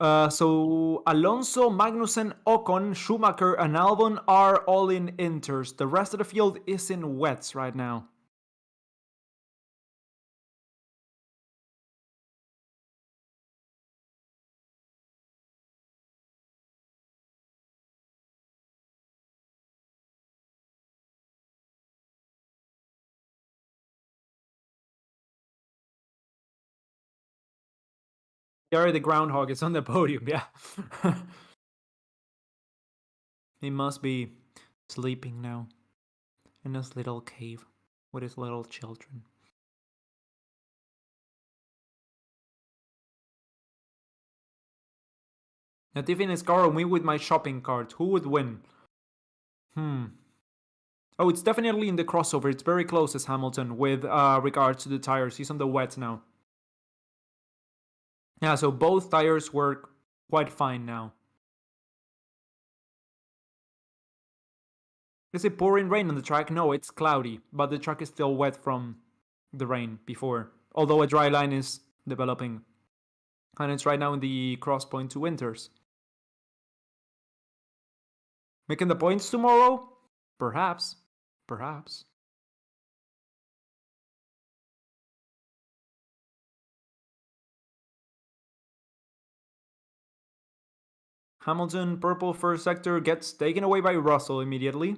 So Alonso, Magnussen, Ocon, Schumacher, and Albon are all in inters. The rest of the field is in wets right now. Gary the Groundhog is on the podium, yeah. He must be sleeping now in his little cave with his little children. Now, Tiffany's car or me with my shopping cart. Who would win? Oh, it's definitely in the crossover. It's very close as Hamilton with regards to the tires. He's on the wet now. Yeah, so both tires work quite fine now. Is it pouring rain on the track? No, it's cloudy, but the track is still wet from the rain before. Although a dry line is developing. And it's right now in the cross point to Winters. Making the points tomorrow? Perhaps. Perhaps. Hamilton, purple first sector, gets taken away by Russell immediately.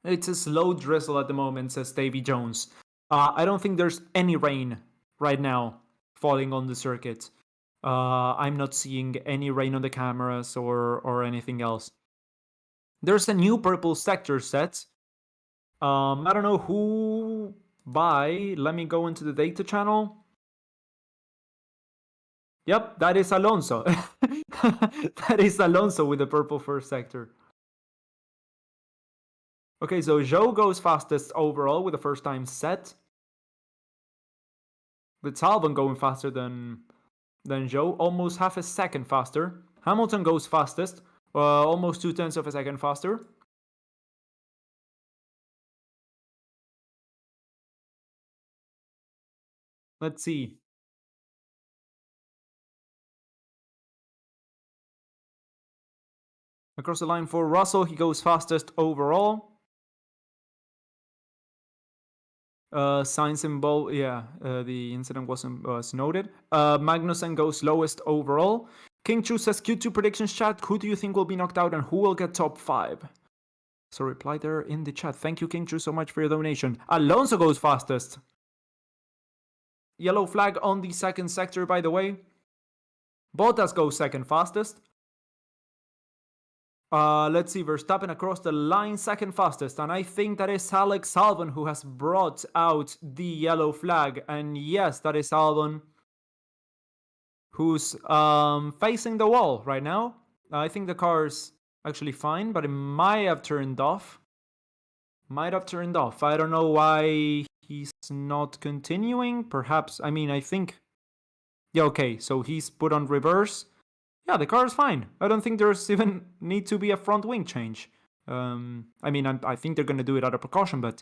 It's a slow drizzle at the moment, says Davy Jones. I don't think there's any rain right now falling on the circuit. I'm not seeing any rain on the cameras or anything else. There's a new purple sector set. I don't know who by. Let me go into the data channel. Yep, that is Alonso. That is Alonso with the purple first sector. Okay, so Zhou goes fastest overall with the first time set. With Albon going faster than Zhou, almost half a second faster. Hamilton goes fastest, almost 0.2 of a second faster. Let's see. Across the line for Russell, he goes fastest overall. Sainz symbol, yeah, the incident was noted. Magnussen goes lowest overall. King Chu says Q2 predictions chat. Who do you think will be knocked out and who will get top 5? So reply there in the chat. Thank you, King Chu, so much for your donation. Alonso goes fastest. Yellow flag on the second sector, by the way. Bottas goes second fastest. Let's see, Verstappen across the line, second fastest. And I think that is Alex Albon who has brought out the yellow flag. And yes, that is Albon who's facing the wall right now. I think the car's actually fine, but it might have turned off. I don't know why he's not continuing. Perhaps, I mean, I think... Yeah, okay, so he's put on reverse. Yeah, the car is fine. I don't think there's even need to be a front wing change. I mean, I think they're going to do it out of precaution, but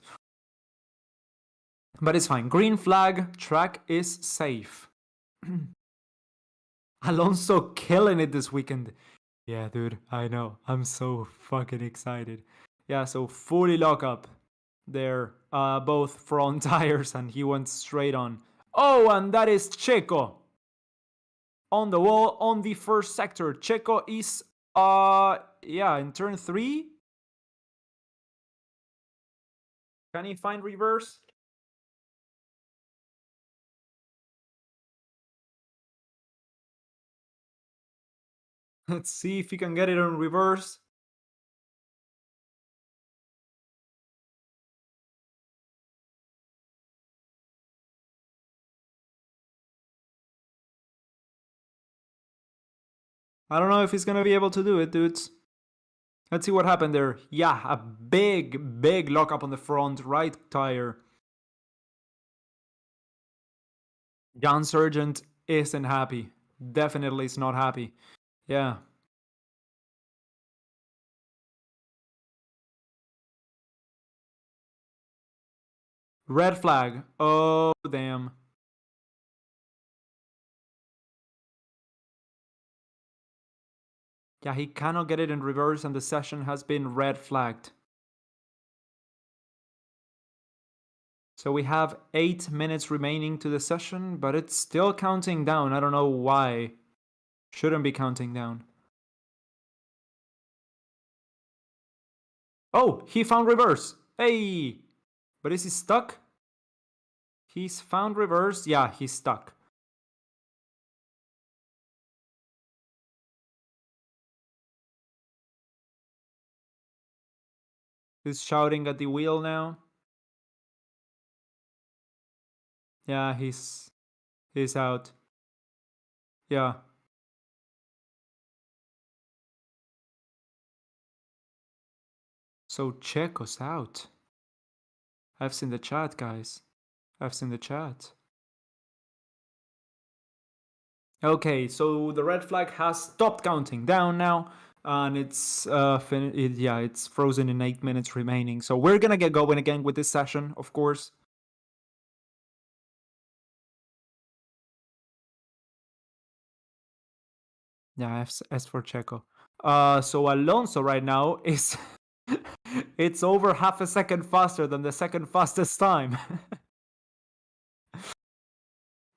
it's fine. Green flag, track is safe. Alonso killing it this weekend. Yeah, dude, I know. I'm so fucking excited. Yeah, so fully lock up there, both front tires, and he went straight on. Oh, and that is Checo. On the wall, on the first sector. Checo is, yeah, in turn 3. Can he find reverse? Let's see if he can get it on reverse. I don't know if he's gonna be able to do it, dudes. Let's see what happened there. Yeah, a big lockup on the front right tire. John Sargent isn't happy. Definitely is not happy. Yeah. Red flag. Oh, damn. Yeah, he cannot get it in reverse and the session has been red flagged. So we have 8 minutes remaining to the session, but it's still counting down. I don't know why. Shouldn't be counting down. Oh, he found reverse. Hey! But is he stuck? He's found reverse. Yeah, he's stuck. He's shouting at the wheel now. Yeah, he's out. Yeah. So check us out. I've seen the chat, guys. I've seen the chat. Okay, so the red flag has stopped counting down now, and it's it's frozen in 8 minutes remaining. So we're gonna get going again with this session, of course. Yeah, as for Checo. So Alonso right now is it's over half a second faster than the second fastest time.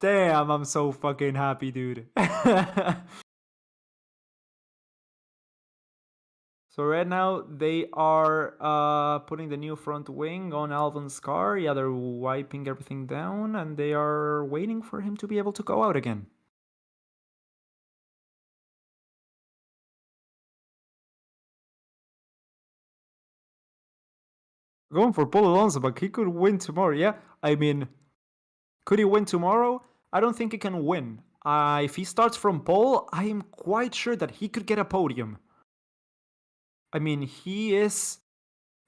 Damn, I'm so fucking happy, dude. So right now they are putting the new front wing on Albon's car. Yeah, they're wiping everything down and they are waiting for him to be able to go out again. Going for Paul Alonso, but he could win tomorrow. Yeah, I mean, could he win tomorrow? I don't think he can win. If he starts from pole, I am quite sure that he could get a podium. I mean, he is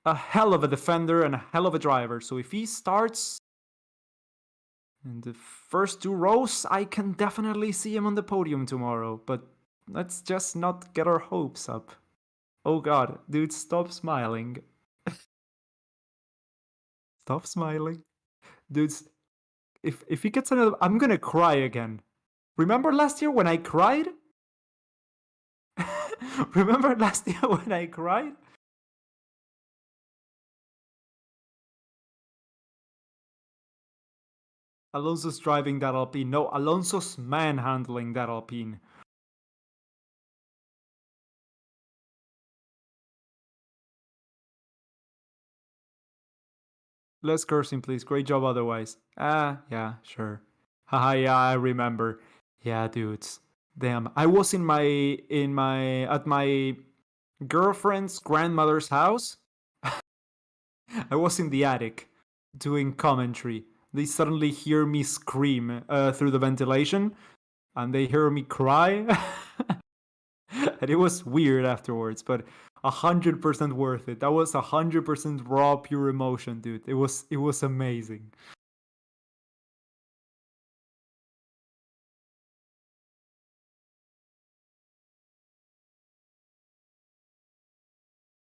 a hell of a defender and a hell of a driver. So if he starts in the first 2 rows, I can definitely see him on the podium tomorrow. But let's just not get our hopes up. Oh god, dude, stop smiling. Stop smiling. Dudes, if he gets another, I'm gonna cry again. Remember last year when I cried? Remember last year when I cried? Alonso's driving that Alpine. No, Alonso's manhandling that Alpine. Less cursing, please. Great job otherwise. Yeah, sure. Haha, yeah, I remember. Yeah, dudes. Damn. I was at my girlfriend's grandmother's house. I was in the attic doing commentary. They suddenly hear me scream through the ventilation and they hear me cry. And it was weird afterwards, but 100% worth it. That was 100% raw, pure emotion, dude. It was amazing.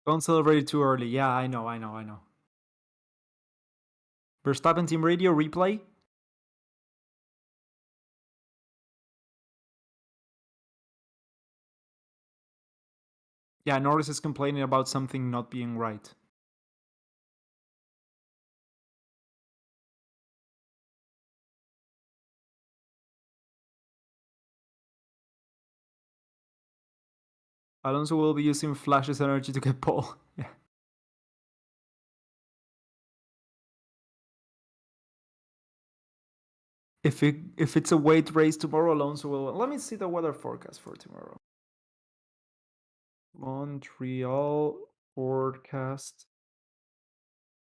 Don't celebrate it too early. Yeah, I know. Verstappen Team Radio replay. Yeah, Norris is complaining about something not being right. Alonso will be using Flash's energy to get pole. Yeah. If it's a weight race tomorrow, Alonso will. Let me see the weather forecast for tomorrow. Montreal forecast.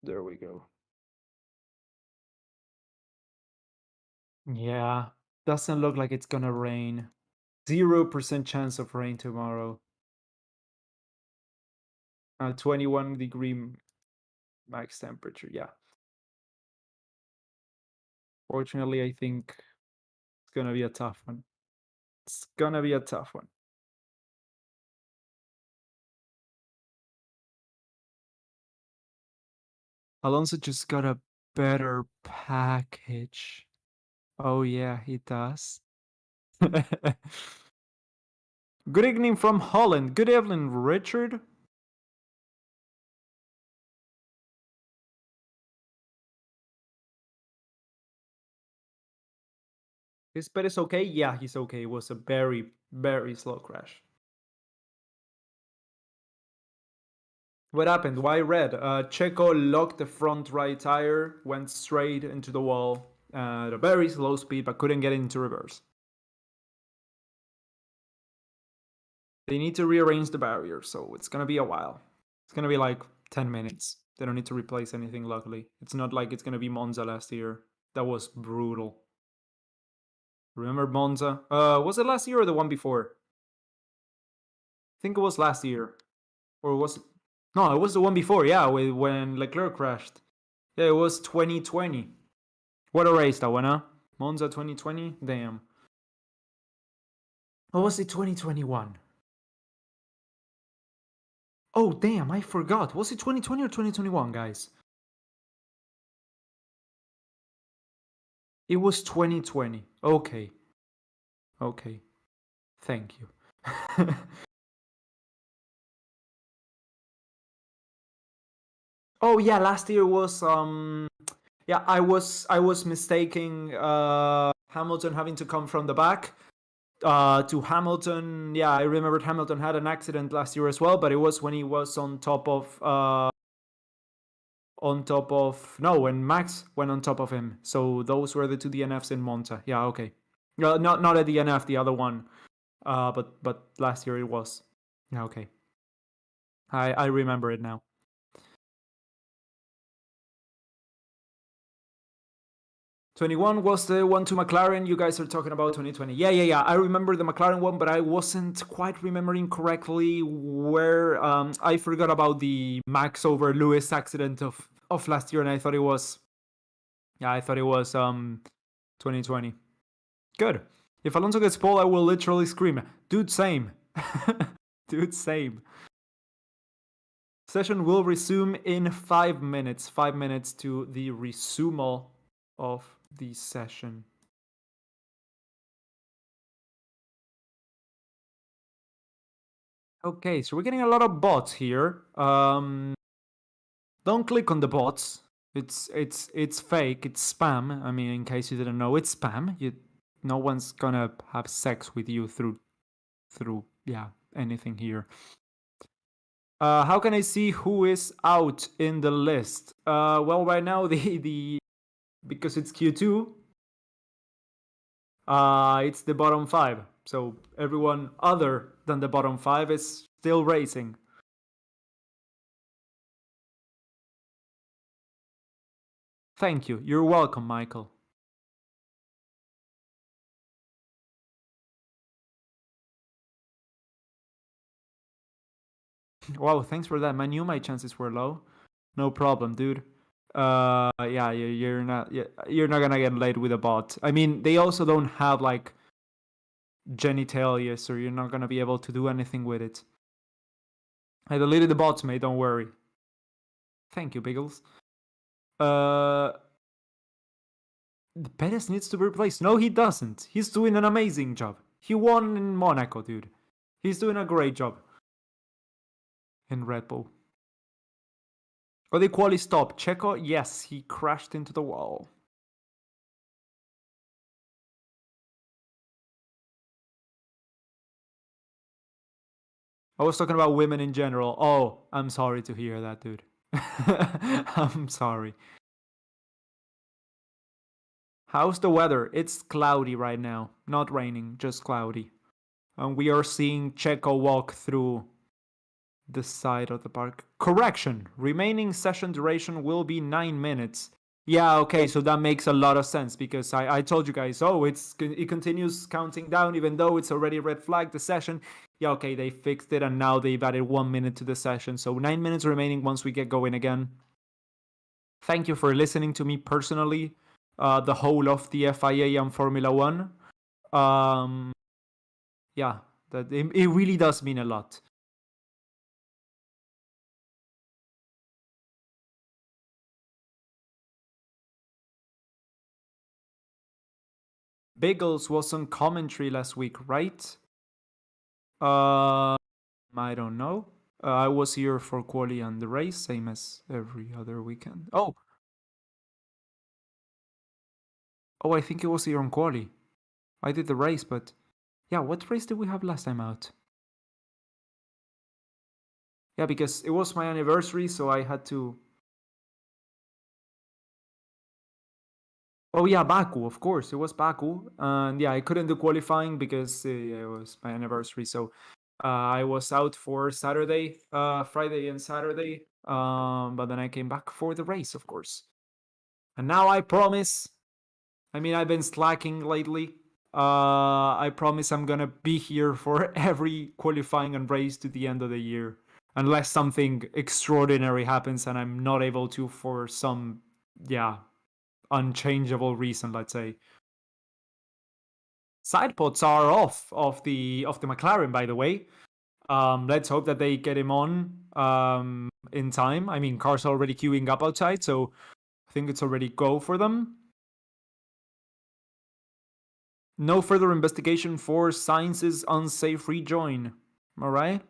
There we go. Yeah, doesn't look like it's gonna rain. 0% chance of rain tomorrow. 21-degree max temperature. Yeah. Fortunately, I think it's gonna be a tough one. It's gonna be a tough one. Alonso just got a better package. Oh yeah, he does. Good evening from Holland. Good evening, Richard. His pet is okay? Yeah, he's okay. It was a very, very slow crash. What happened? Why red? Checo locked the front right tire, went straight into the wall at a very slow speed, but couldn't get into reverse. They need to rearrange the barrier, so it's gonna be a while. It's gonna be like 10 minutes. They don't need to replace anything, luckily. It's not like it's gonna be Monza last year. That was brutal. Remember Monza? Was it last year or the one before? I think it was last year. Or was it? No, it was the one before, yeah, when Leclerc crashed. Yeah, it was 2020. What a race that one, huh? Monza 2020? Damn. Or was it 2021? Oh, damn, I forgot. Was it 2020 or 2021, guys? It was 2020. Okay. Okay. Thank you. Oh yeah, last year was yeah, I was mistaking Hamilton having to come from the back to Hamilton. Yeah, I remembered Hamilton had an accident last year as well, but it was when he was on top of no, when Max went on top of him. So those were the two DNFs in Monza. Yeah, okay. Not a DNF, the other one. But last year it was. Yeah, okay. I remember it now. 21 was the one to McLaren. You guys are talking about 2020. Yeah. I remember the McLaren one, but I wasn't quite remembering correctly where I forgot about the Max over Lewis accident of last year, and I thought it was 2020. Good. If Alonso gets pole, I will literally scream, dude, same. Dude, same. Session will resume in 5 minutes. 5 minutes to the resumal of the session. Okay, so we're getting a lot of bots here. Don't click on the bots. It's fake. It's spam. I mean, in case you didn't know, it's spam. No one's gonna have sex with you through anything here. How can I see who is out in the list? Well, right now the because it's Q2, it's the bottom 5. So everyone other than the bottom 5 is still racing. Thank you. You're welcome, Michael. Wow, thanks for that. I knew my chances were low. No problem, dude. Yeah, you're not gonna get laid with a bot. I mean, they also don't have like genitalia, so you're not gonna be able to do anything with it. I deleted the bots, mate. Don't worry. Thank you, Biggles. Perez needs to be replaced. No, he doesn't. He's doing an amazing job. He won in Monaco, dude. He's doing a great job in Red Bull. Oh, the quali stop. Checo, yes, he crashed into the wall. I was talking about women in general. Oh, I'm sorry to hear that, dude. I'm sorry. How's the weather? It's cloudy right now. Not raining, just cloudy. And we are seeing Checo walk through the side of the park. Correction. Remaining session duration will be 9 minutes. Yeah, okay, so that makes a lot of sense because I told you guys, oh, it continues counting down even though it's already red flagged the session. Yeah, okay, they fixed it and now they've added 1 minute to the session. So 9 minutes remaining once we get going again. Thank you for listening to me personally, the whole of the FIA and Formula One. Yeah, it really does mean a lot. Biggles was on commentary last week, right? I don't know. I was here for quali and the race, same as every other weekend. Oh, I think it was here on quali. I did the race, but yeah, what race did we have last time out? Yeah, because it was my anniversary, so I had to. Oh yeah, Baku, of course, it was Baku, and yeah, I couldn't do qualifying because it was my anniversary. So I was out for Saturday, Friday and Saturday, but then I came back for the race, of course. And now I promise. I mean, I've been slacking lately. I promise I'm gonna be here for every qualifying and race to the end of the year. unless something extraordinary happens and I'm not able to for some, unchangeable reason, let's say. Side pods are off of the McLaren, by the way. Let's hope that they get him on in time. I mean, cars are already queuing up outside, so I think it's already go for them. No further investigation for Sainz's unsafe rejoin. All right.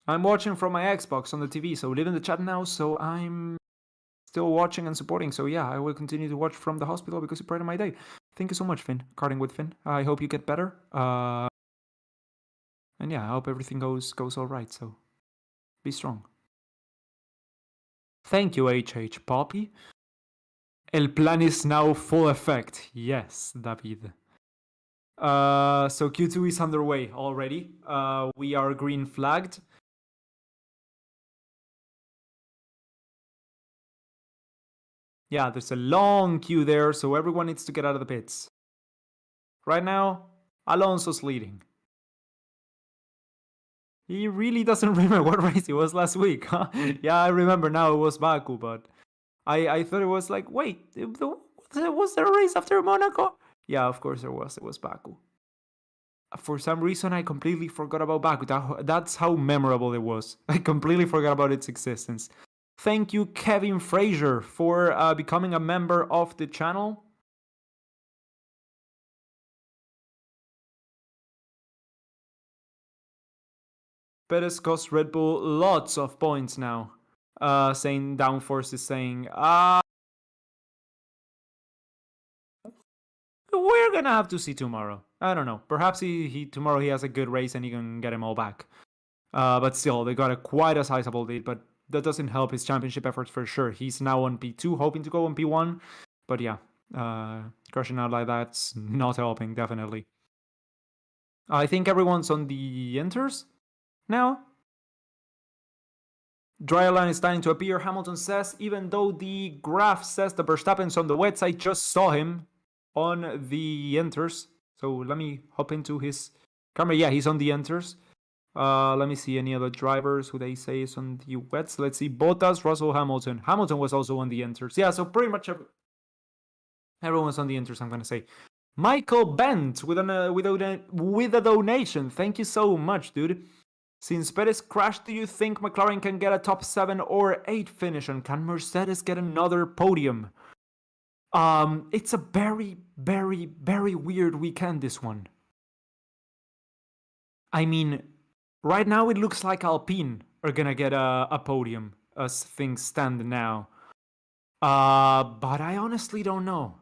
I'm watching from my Xbox on the TV, so live in the chat now, so I'm still watching and supporting. So yeah, I will continue to watch from the hospital because it's part of my day. Thank you so much, Finn. Carding with Finn. I hope you get better. And yeah, I hope everything goes all right. So be strong. Thank you, HH Poppy. El plan is now full effect. Yes, David. So Q2 is underway already. We are green flagged. Yeah, there's a long queue there, so everyone needs to get out of the pits. Right now, Alonso's leading. He really doesn't remember what race it was last week, huh? Yeah, I remember now it was Baku, but I thought it was like, wait, was there a race after Monaco? Yeah, of course there was. It was Baku. For some reason, I completely forgot about Baku. That's how memorable it was. I completely forgot about its existence. Thank you, Kevin Fraser, for becoming a member of the channel. Perez cost Red Bull lots of points now. Saying Downforce is saying, we're gonna have to see tomorrow. I don't know. Perhaps tomorrow he has a good race and he can get him all back. But still, they got quite a sizable lead, but that doesn't help his championship efforts for sure. He's now on P2, hoping to go on P1. But yeah, crushing out like that's not helping, definitely. I think everyone's on the enters now. Dry line is starting to appear, Hamilton says, even though the graph says that Verstappen's on the wet side, just saw him on the enters. So let me hop into his camera. Yeah, he's on the enters. Let me see any other drivers who they say is on the wets. Let's see, Bottas, Russell, Hamilton. Hamilton was also on the enters. Yeah, so pretty much everyone's on the enters, I'm going to say. Michael Bent with a donation. Thank you so much, dude. Since Perez crashed, do you think McLaren can get a top 7 or 8 finish? And can Mercedes get another podium? It's a very, very, very weird weekend, this one. I mean, right now it looks like Alpine are gonna get a podium as things stand now. But I honestly don't know.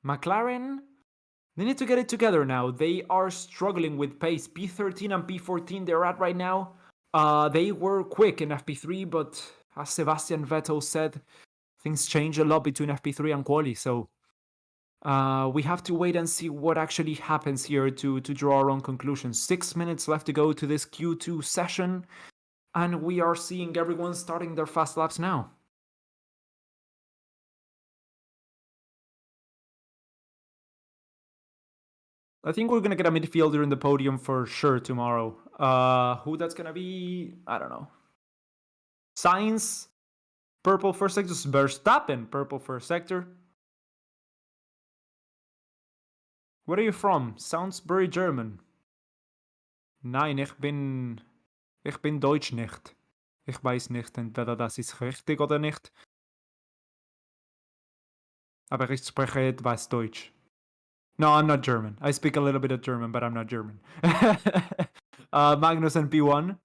McLaren, they need to get it together now. They are struggling with pace. P13 and P14 they're at right now. They were quick in FP3, but as Sebastian Vettel said, things change a lot between FP3 and Quali. So we have to wait and see what actually happens here to draw our own conclusions. 6 minutes left to go to this Q2 session, and we are seeing everyone starting their fast laps now. I think we're going to get a midfielder in the podium for sure tomorrow. Who that's going to be, I don't know. Sainz, purple first sector. Verstappen, purple first sector. Where are you from? Sounds very German. Nein, ich bin Deutsch nicht. Ich weiß nicht, entweder das ist richtig oder nicht. Aber ich spreche etwas Deutsch. No, I'm not German. I speak a little bit of German, but I'm not German. Magnus and P1.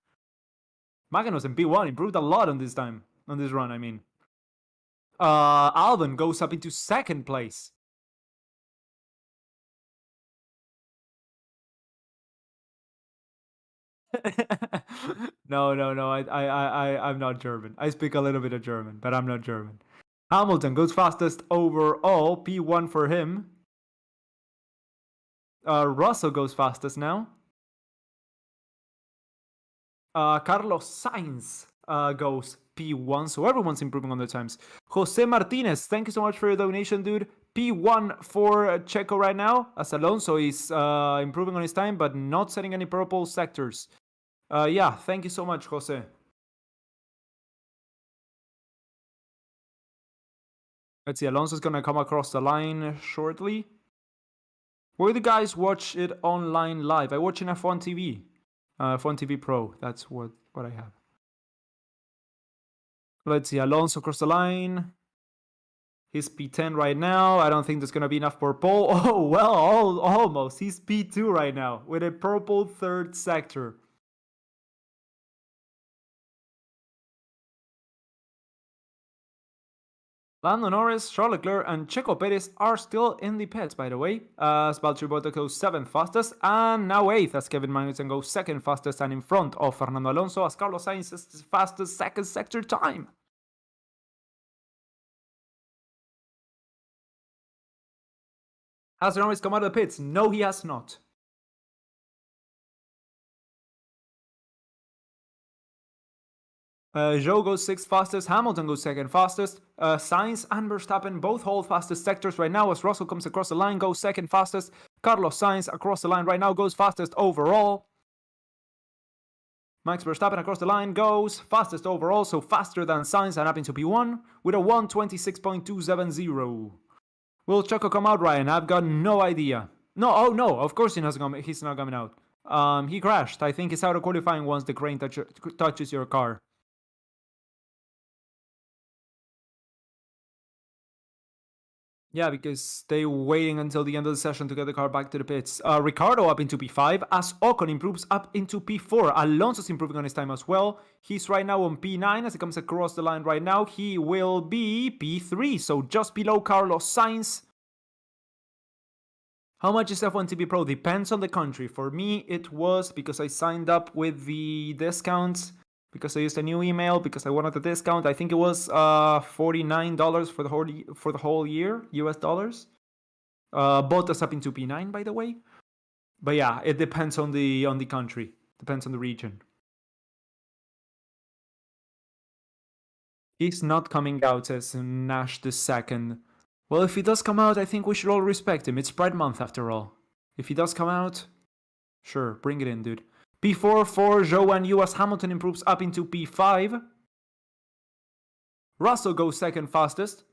Magnus and P1 improved a lot on this run, I mean. Albon goes up into second place. No. I'm not German. I speak a little bit of German, but I'm not German. Hamilton goes fastest overall. P1 for him. Russell goes fastest now. Carlos Sainz goes P1, so everyone's improving on their times. Jose Martinez, thank you so much for your donation, dude. P1 for Checo right now, as Alonso is improving on his time, but not setting any purple sectors. Yeah, thank you so much, Jose. Let's see, Alonso's gonna come across the line shortly. Where do you guys watch it online live? I watch in F1 TV. F1 TV Pro, that's what I have. Let's see, Alonso across the line. He's P10 right now. I don't think there's going to be enough for pole. Oh, well, almost. He's P2 right now with a purple third sector. Lando Norris, Charles Leclerc, and Checo Perez are still in the pits, by the way, as Valtteri Bottas goes 7th fastest, and now 8th as Kevin Magnussen goes 2nd fastest, and in front of Fernando Alonso as Carlos Sainz is fastest 2nd sector time. Has Norris come out of the pits? No, he has not. Zhou goes 6th fastest, Hamilton goes 2nd fastest, Sainz and Verstappen both hold fastest sectors right now as Russell comes across the line, goes 2nd fastest, Carlos Sainz across the line right now goes fastest overall. Max Verstappen across the line goes fastest overall, so faster than Sainz and up into P1 with a 1:26.270. Will Checo come out, Ryan? I've got no idea. No, oh no, of course he's not coming out. He crashed. I think he's out of qualifying once the crane touches your car. Yeah, because they waiting until the end of the session to get the car back to the pits. Ricciardo up into P5 as Ocon improves up into P4. Alonso's improving on his time as well. He's right now on P9 as he comes across the line right now. He will be P3, so just below Carlos Sainz. How much is F1 TV Pro? Depends on the country. For me, it was because I signed up with the discounts, because I used a new email, because I wanted the discount. I think it was $49 for the whole year, US dollars. Bottas up into P9, by the way. But yeah, it depends on the country. Depends on the region. He's not coming out, says Nash the second. Well, if he does come out, I think we should all respect him. It's Pride Month after all. If he does come out, sure, bring it in, dude. P4 for Zhou and Yu as Hamilton improves up into P5. Russell goes 2nd fastest.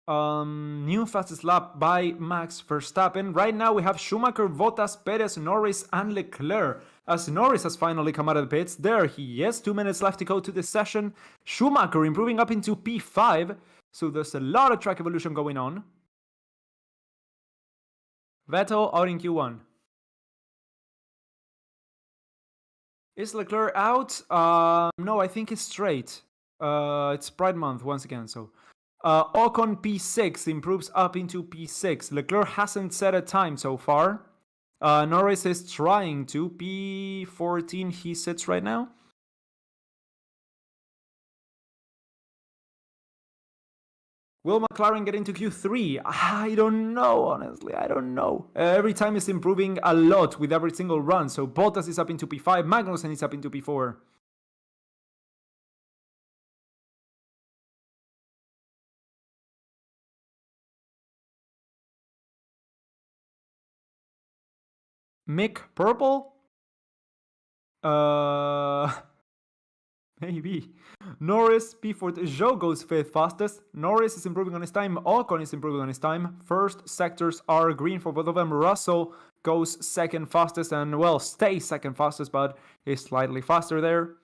New fastest lap by Max Verstappen. Right now we have Schumacher, Bottas, Perez, Norris, and Leclerc. As Norris has finally come out of the pits, there he is. 2 minutes left to go to this session. Schumacher improving up into P5. So there's a lot of track evolution going on. Vettel out in Q1. Is Leclerc out? No, I think it's straight. It's Pride Month once again, so... Ocon P6 improves up into P6. Leclerc hasn't set a time so far. Norris is trying to. P14 he sits right now. Will McLaren get into Q3? I don't know, honestly. I don't know. Every time is improving a lot with every single run. So Bottas is up into P5. Magnussen is up into P4. Mick Purple? Maybe. Norris, P4. Zhou goes 5th fastest. Norris is improving on his time. Ocon is improving on his time. First sectors are green for both of them. Russell goes 2nd fastest and, well, stays 2nd fastest, but is slightly faster there.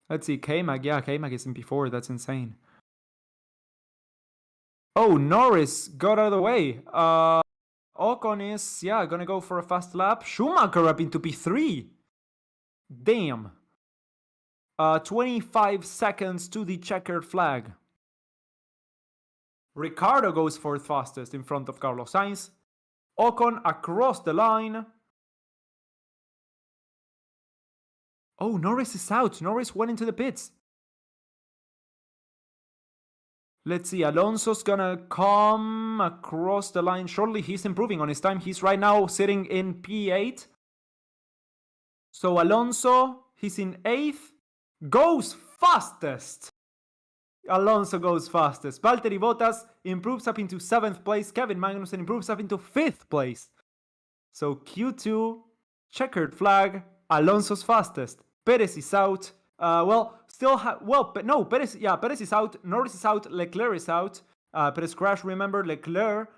Let's see. K-Mag. Yeah, K-Mag is in P4. That's insane. Oh, Norris got out of the way. Ocon is, yeah, gonna go for a fast lap. Schumacher up into P3. Damn. 25 seconds to the checkered flag. Ricciardo goes 4th fastest in front of Carlos Sainz. Ocon across the line. Oh, Norris is out. Norris went into the pits. Let's see, Alonso's gonna come across the line shortly. He's improving on his time. He's right now sitting in P8. So Alonso, he's in 8th, goes fastest. Alonso goes fastest. Valtteri Bottas improves up into 7th place. Kevin Magnussen improves up into 5th place. So Q2, checkered flag, Alonso's fastest. Perez is out. Perez is out. Norris is out. Leclerc is out. Perez crashed, remember. Leclerc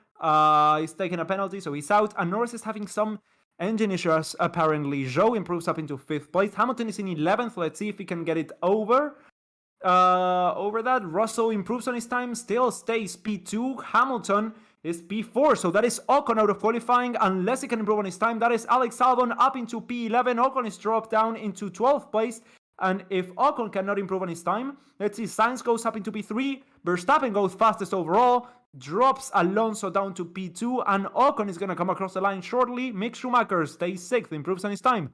is taking a penalty, so he's out. And Norris is having some engine issues, apparently. Zhou improves up into 5th place. Hamilton is in 11th. Let's see if he can get it over. Over that, Russell improves on his time, still stays P2. Hamilton is P4, so that is Ocon out of qualifying, unless he can improve on his time. That is Alex Albon up into P11. Ocon is dropped down into 12th place, and if Ocon cannot improve on his time, let's see, Sainz goes up into P3, Verstappen goes fastest overall, drops Alonso down to P2, and Ocon is going to come across the line shortly. Mick Schumacher stays 6th, improves on his time.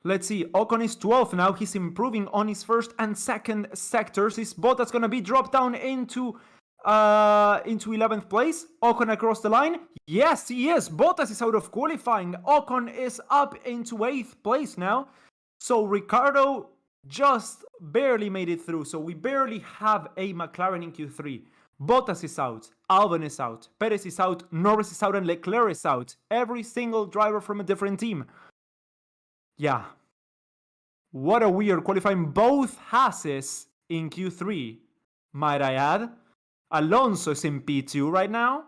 Let's see, Ocon is 12th now. He's improving on his first and second sectors. Is Bottas going to be dropped down into 11th place? Ocon across the line? Yes, he is. Bottas is out of qualifying. Ocon is up into 8th place now. So Ricciardo just barely made it through. So we barely have a McLaren in Q3. Bottas is out. Albon is out. Perez is out. Norris is out. And Leclerc is out. Every single driver from a different team. Yeah. What a weird qualifying. Both Hasses in Q3, might I add. Alonso is in P2 right now.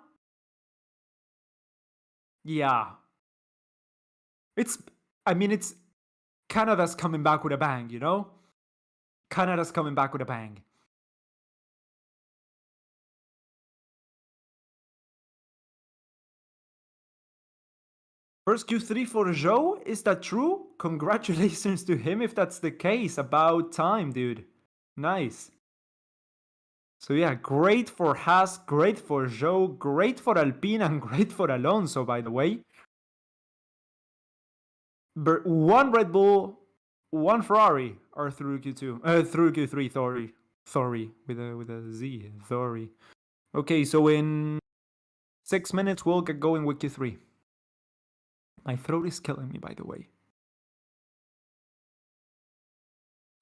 Yeah. It's Canada's coming back with a bang, you know? Canada's coming back with a bang. First Q3 for Zhou, is that true? Congratulations to him if that's the case. About time, dude. Nice. So yeah, great for Haas, great for Zhou, great for Alpine, and great for Alonso, by the way. One Red Bull, one Ferrari are through Q2, through Q3, Thori, with a Z, Thori. Okay, so in 6 minutes, we'll get going with Q3. My throat is killing me, by the way.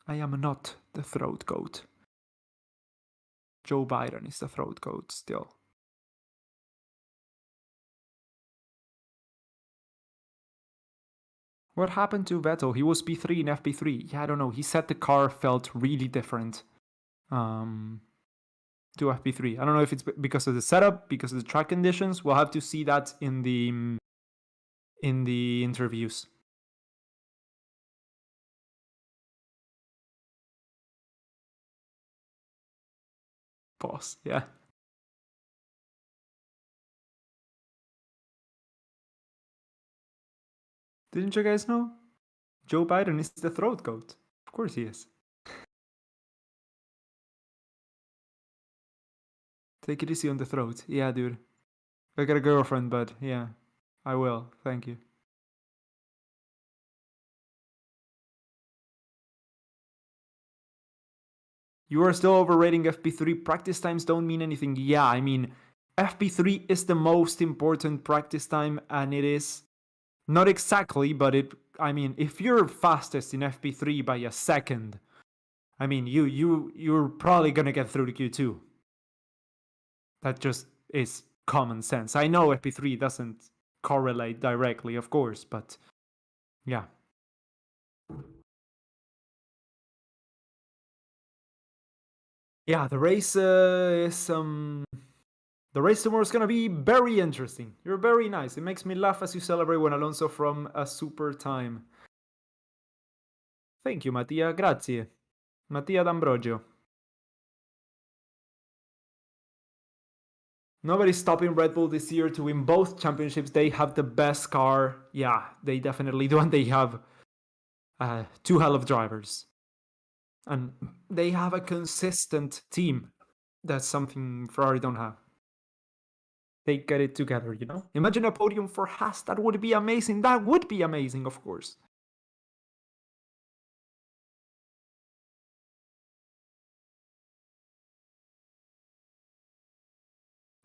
I am not the throat goat. Joe Biden is the throat goat still. What happened to Vettel? He was P3 in FP3. Yeah, I don't know. He said the car felt really different to FP3. I don't know if it's because of the setup, because of the track conditions. We'll have to see that in the interviews. Pause. Yeah. Didn't you guys know? Joe Biden is the throat goat. Of course he is. Take it easy on the throat. Yeah, dude. I got a girlfriend, but yeah, I will. Thank you. You are still overrating FP3. Practice times don't mean anything. Yeah, I mean, FP3 is the most important practice time, and it is not exactly, but if you're fastest in FP3 by a second, I mean, you're probably gonna get through to Q2. That just is common sense. I know FP3 doesn't correlate directly, of course, but yeah. Yeah, the race is the race tomorrow is gonna be very interesting. You're very nice. It makes me laugh as you celebrate when Alonso from a super time. Thank you, Mattia. Grazie. Mattia D'Ambrogio. Nobody's stopping Red Bull this year to win both championships. They have the best car. Yeah, they definitely do. And they have two hell of drivers. And they have a consistent team. That's something Ferrari don't have. They get it together, you know? Imagine a podium for Haas. That would be amazing. That would be amazing, of course.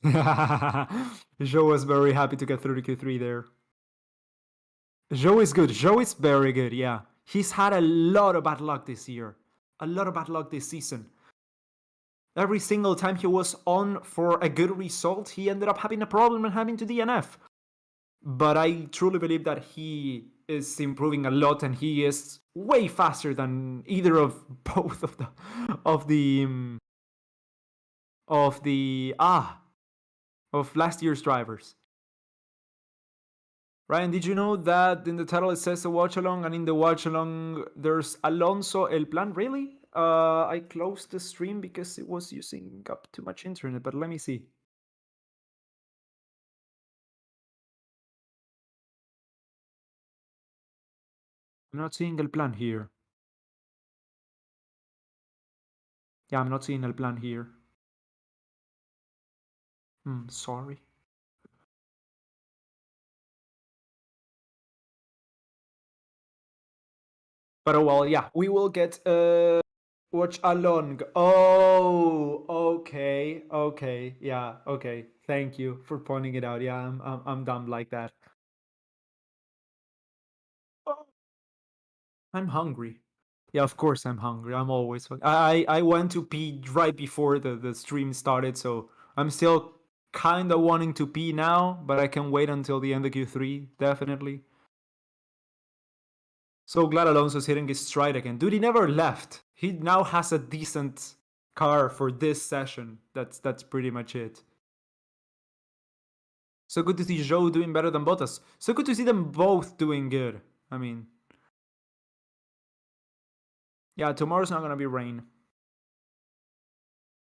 Joe was very happy to get through to Q3 there. Joe is good. Joe is very good, yeah. He's had a lot of bad luck this year. A lot of bad luck this season. Every single time he was on for a good result, he ended up having a problem and having to DNF. But I truly believe that he is improving a lot, and he is way faster than either of both of last year's drivers. Ryan, did you know that in the title it says a watch-along, and in the watch-along there's Alonso El Plan? Really? I closed the stream because it was using up too much internet, but let me see. I'm not seeing El Plan here. Yeah, I'm not seeing El Plan here. Sorry. But oh well, yeah, we will get Watchalong. Oh, okay, yeah, okay. Thank you for pointing it out. Yeah, I'm dumb like that. Oh, I'm hungry. Yeah, of course I'm hungry. I'm always hungry. I went to pee right before the stream started, so I'm still kind of wanting to pee now, but I can wait until the end of Q3, definitely. So glad Alonso's hitting his stride again. Dude, he never left. He now has a decent car for this session. That's pretty much it. So good to see Zhou doing better than Bottas. So good to see them both doing good. I mean, yeah, tomorrow's not gonna be rain.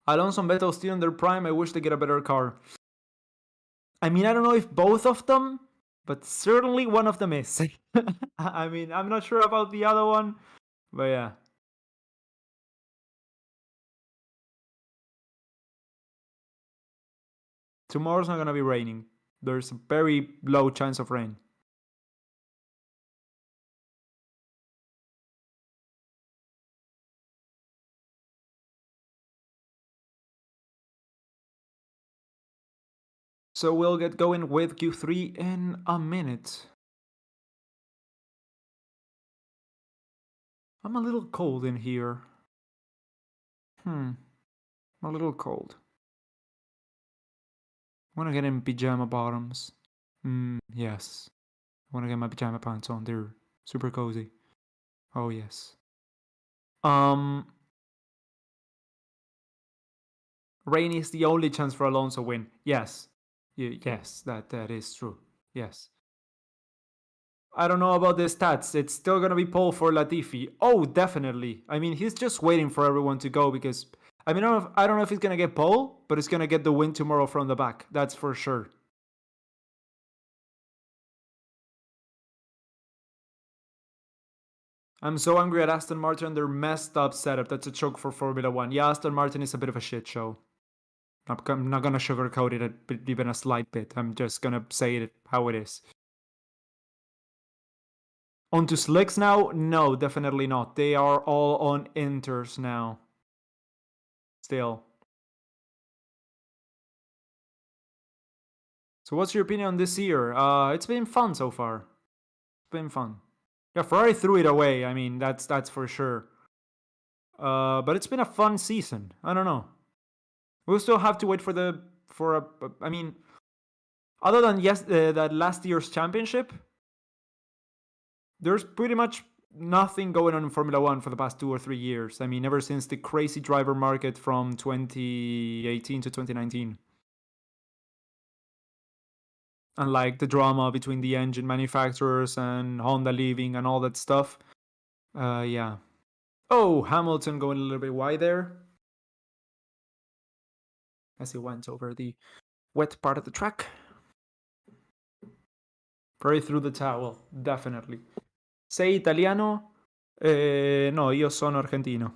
Alonso and Vettel still in their prime. I wish they get a better car. I mean, I don't know if both of them, but certainly one of them is. I mean, I'm not sure about the other one, but yeah. Tomorrow's not gonna be raining. There's a very low chance of rain. So we'll get going with Q3 in a minute. I'm a little cold in here. I'm a little cold. I want to get in pajama bottoms. Yes. I want to get my pajama pants on. They're super cozy. Oh, yes. Rain is the only chance for Alonso win. Yes. Yes, that is true. Yes. I don't know about the stats. It's still gonna be pole for Latifi. Oh, definitely. I mean, he's just waiting for everyone to go because I mean, I don't know if he's gonna get pole, but he's gonna get the win tomorrow from the back. That's for sure. I'm so angry at Aston Martin and their messed up setup. That's a choke for Formula One. Yeah, Aston Martin is a bit of a shit show. I'm not gonna sugarcoat it even a slight bit. I'm just gonna say it how it is. On to slicks now? No, definitely not. They are all on inters now. Still. So what's your opinion on this year? It's been fun so far. It's been fun. Yeah, Ferrari threw it away. I mean, that's for sure. But it's been a fun season. I don't know. We'll still have to wait I mean, other than that last year's championship, there's pretty much nothing going on in Formula One for the past 2 or 3 years. I mean, ever since the crazy driver market from 2018 to 2019. And like the drama between the engine manufacturers and Honda leaving and all that stuff. Yeah. Oh, Hamilton going a little bit wide there as he went over the wet part of the track. Very through the towel, definitely. Sei italiano? No, io sono argentino.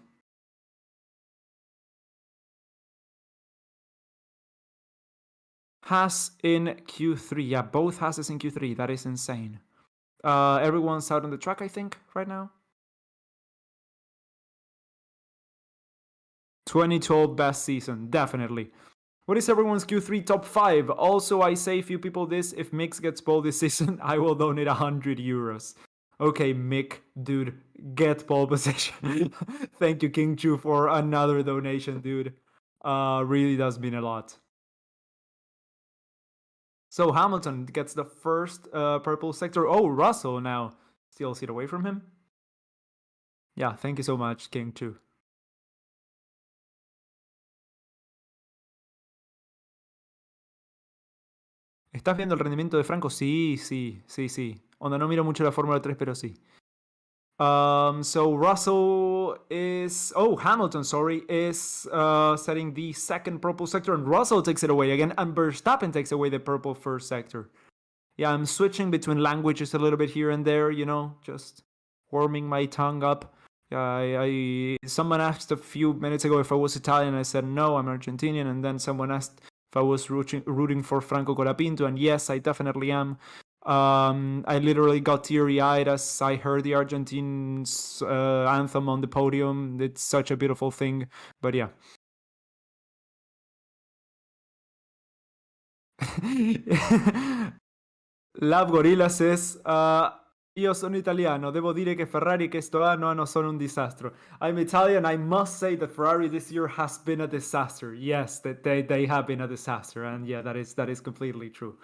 Haas in Q3. Yeah, both Haases in Q3. That is insane. Everyone's out on the track, I think, right now. 2012 best season, definitely. What is everyone's Q3 top 5? Also, I say a few people this, if Mix gets pole this season, I will donate 100 euros. Okay, Mick, dude, get pole position. Thank you, King Chu, for another donation, dude. Really does mean a lot. So Hamilton gets the first purple sector. Oh, Russell now. Steals it away from him. Yeah, thank you so much, King Chu. ¿Estás viendo el rendimiento de Franco? Sí. Onda, no miro mucho la Fórmula 3, pero sí. So Russell is... Oh, Hamilton, sorry, is setting the second purple sector, and Russell takes it away again, and Verstappen takes away the purple first sector. Yeah, I'm switching between languages a little bit here and there, you know, just warming my tongue up. Someone asked a few minutes ago if I was Italian. I said no, I'm Argentinian, and then someone asked if I was rooting for Franco Colapinto, and yes, I definitely am. I literally got teary-eyed as I heard the Argentines anthem on the podium. It's such a beautiful thing, but yeah. Love Gorilla says, io sono italiano, devo dire che Ferrari questo anno non sono un disastro. I'm Italian, I must say that Ferrari this year has been a disaster. Yes, that they have been a disaster, and yeah, that is completely true.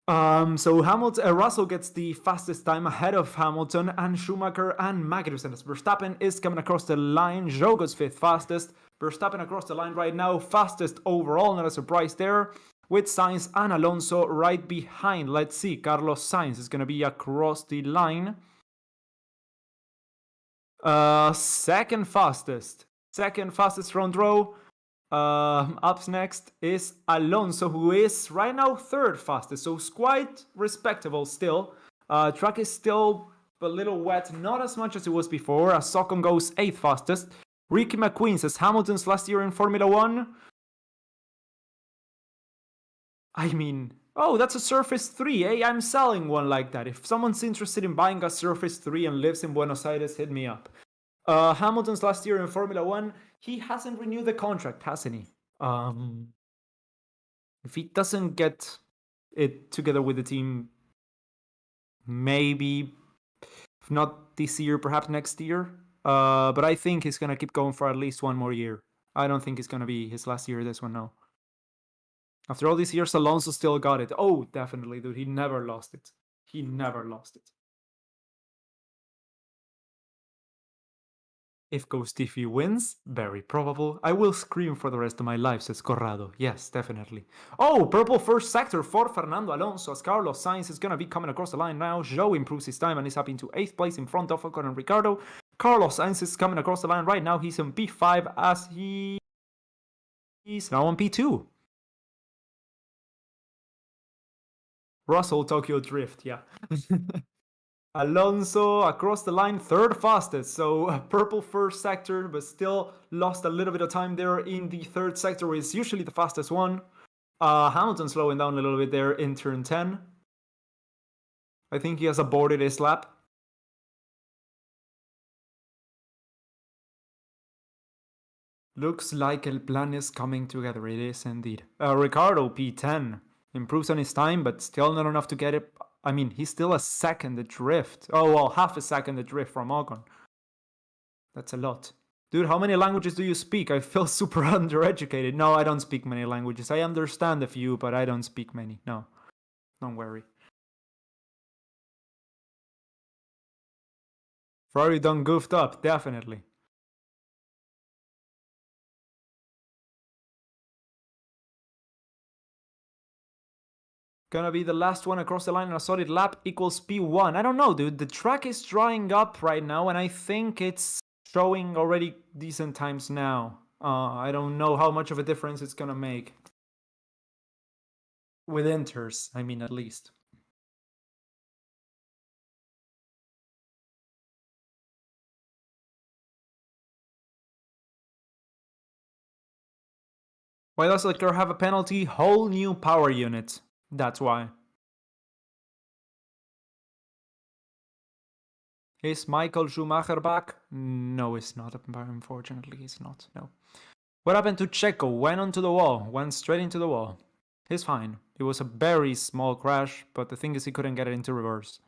So Russell gets the fastest time ahead of Hamilton and Schumacher and Magnussen. As Verstappen is coming across the line. Zhou goes 5th fastest. Verstappen across the line right now, fastest overall, not a surprise there. With Sainz and Alonso right behind. Let's see, Carlos Sainz is going to be across the line. Second fastest front row. Up next is Alonso, who is right now 3rd fastest, so it's quite respectable still. Track is still a little wet, not as much as it was before, as Socon goes 8th fastest. Ricky McQueen says Hamilton's last year in Formula 1. I mean, oh, that's a Surface 3, eh? I'm selling one like that. If someone's interested in buying a Surface 3 and lives in Buenos Aires, hit me up. Hamilton's last year in Formula 1, he hasn't renewed the contract, hasn't he? If he doesn't get it together with the team, maybe, if not this year, perhaps next year. But I think he's going to keep going for at least one more year. I don't think it's going to be his last year, this one, no. After all these years, Alonso still got it. Oh, definitely, dude. He never lost it. He never lost it. If Ghost TV wins, very probable. I will scream for the rest of my life, says Corrado. Yes, definitely. Oh, purple first sector for Fernando Alonso, as Carlos Sainz is going to be coming across the line now. Zhou improves his time and is up into 8th place in front of Ocon and Ricciardo. Carlos Sainz is coming across the line right now. He's in P5 as he's now on P2. Russell, Tokyo Drift, yeah. Alonso across the line, 3rd fastest. So purple first sector, but still lost a little bit of time there in the 3rd sector, which is usually the fastest one. Hamilton slowing down a little bit there in turn 10. I think he has aborted his lap. Looks like El Plan is coming together. It is indeed. Ricciardo, P10. Improves on his time, but still not enough to get it. I mean, he's still a second adrift. Oh, well, half a second adrift from Ocon. That's a lot. Dude, how many languages do you speak? I feel super undereducated. No, I don't speak many languages. I understand a few, but I don't speak many. No, don't worry. Ferrari done goofed up, definitely. Gonna be the last one across the line on a solid lap equals P1. I don't know, dude. The track is drying up right now, and I think it's showing already decent times now. I don't know how much of a difference it's gonna make. With inters, I mean, at least. Why does Leclerc have a penalty? Whole new power unit. That's why. Is Michael Schumacher back? No, it's not. Unfortunately, he's not. No. What happened to Checo? Went onto the wall. Went straight into the wall. He's fine. It was a very small crash, but the thing is he couldn't get it into reverse.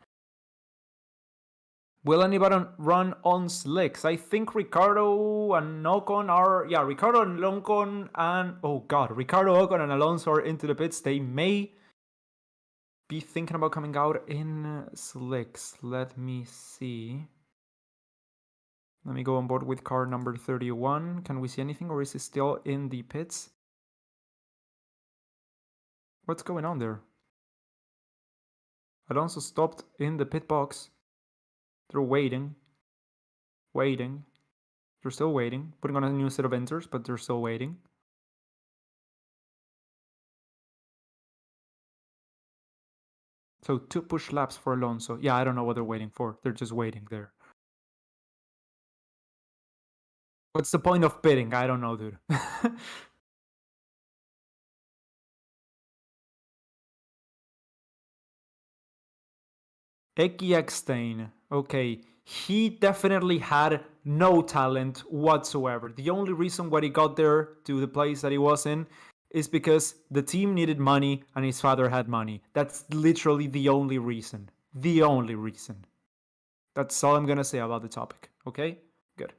Will anybody run on slicks? I think Ricciardo and Ocon are... Yeah, Ricciardo and Ocon and... Oh god, Ricciardo, Ocon and Alonso are into the pits. They may be thinking about coming out in slicks. Let me see. Let me go on board with car number 31. Can we see anything, or is it still in the pits? What's going on there? Alonso stopped in the pit box. They're waiting. Waiting. They're still waiting. Putting on a new set of enters, but they're still waiting. So 2 push laps for Alonso. Yeah, I don't know what they're waiting for. They're just waiting there. What's the point of pitting? I don't know, dude. Eki Eckstein. Okay, he definitely had no talent whatsoever. The only reason why he got there to the place that he was in is because the team needed money and his father had money. That's literally the only reason. The only reason. That's all I'm gonna say about the topic. Okay? Good.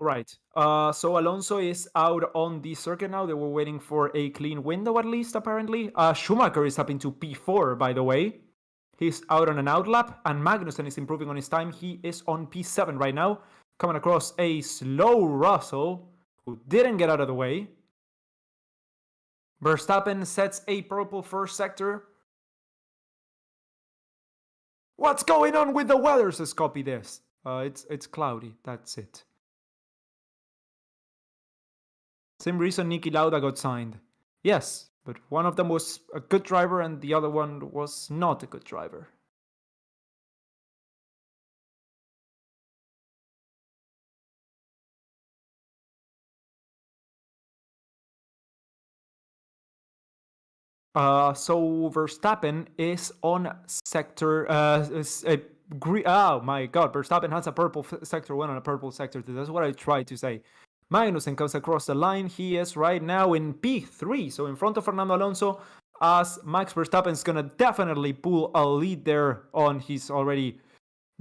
Right. So Alonso is out on the circuit now. They were waiting for a clean window at least, apparently. Schumacher is up into P4, by the way. He's out on an outlap, and Magnussen is improving on his time. He is on P7 right now, coming across a slow Russell, who didn't get out of the way. Verstappen sets a purple first sector. What's going on with the weather, says Copy this. It's cloudy, that's it. Same reason Niki Lauda got signed. Yes, but one of them was a good driver and the other one was not a good driver. So Verstappen is on sector. Oh my god, Verstappen has a purple sector 1 on a purple sector 2. That's what I tried to say. Magnussen comes across the line. He is right now in P3, so in front of Fernando Alonso, as Max Verstappen is going to definitely pull a lead there on his already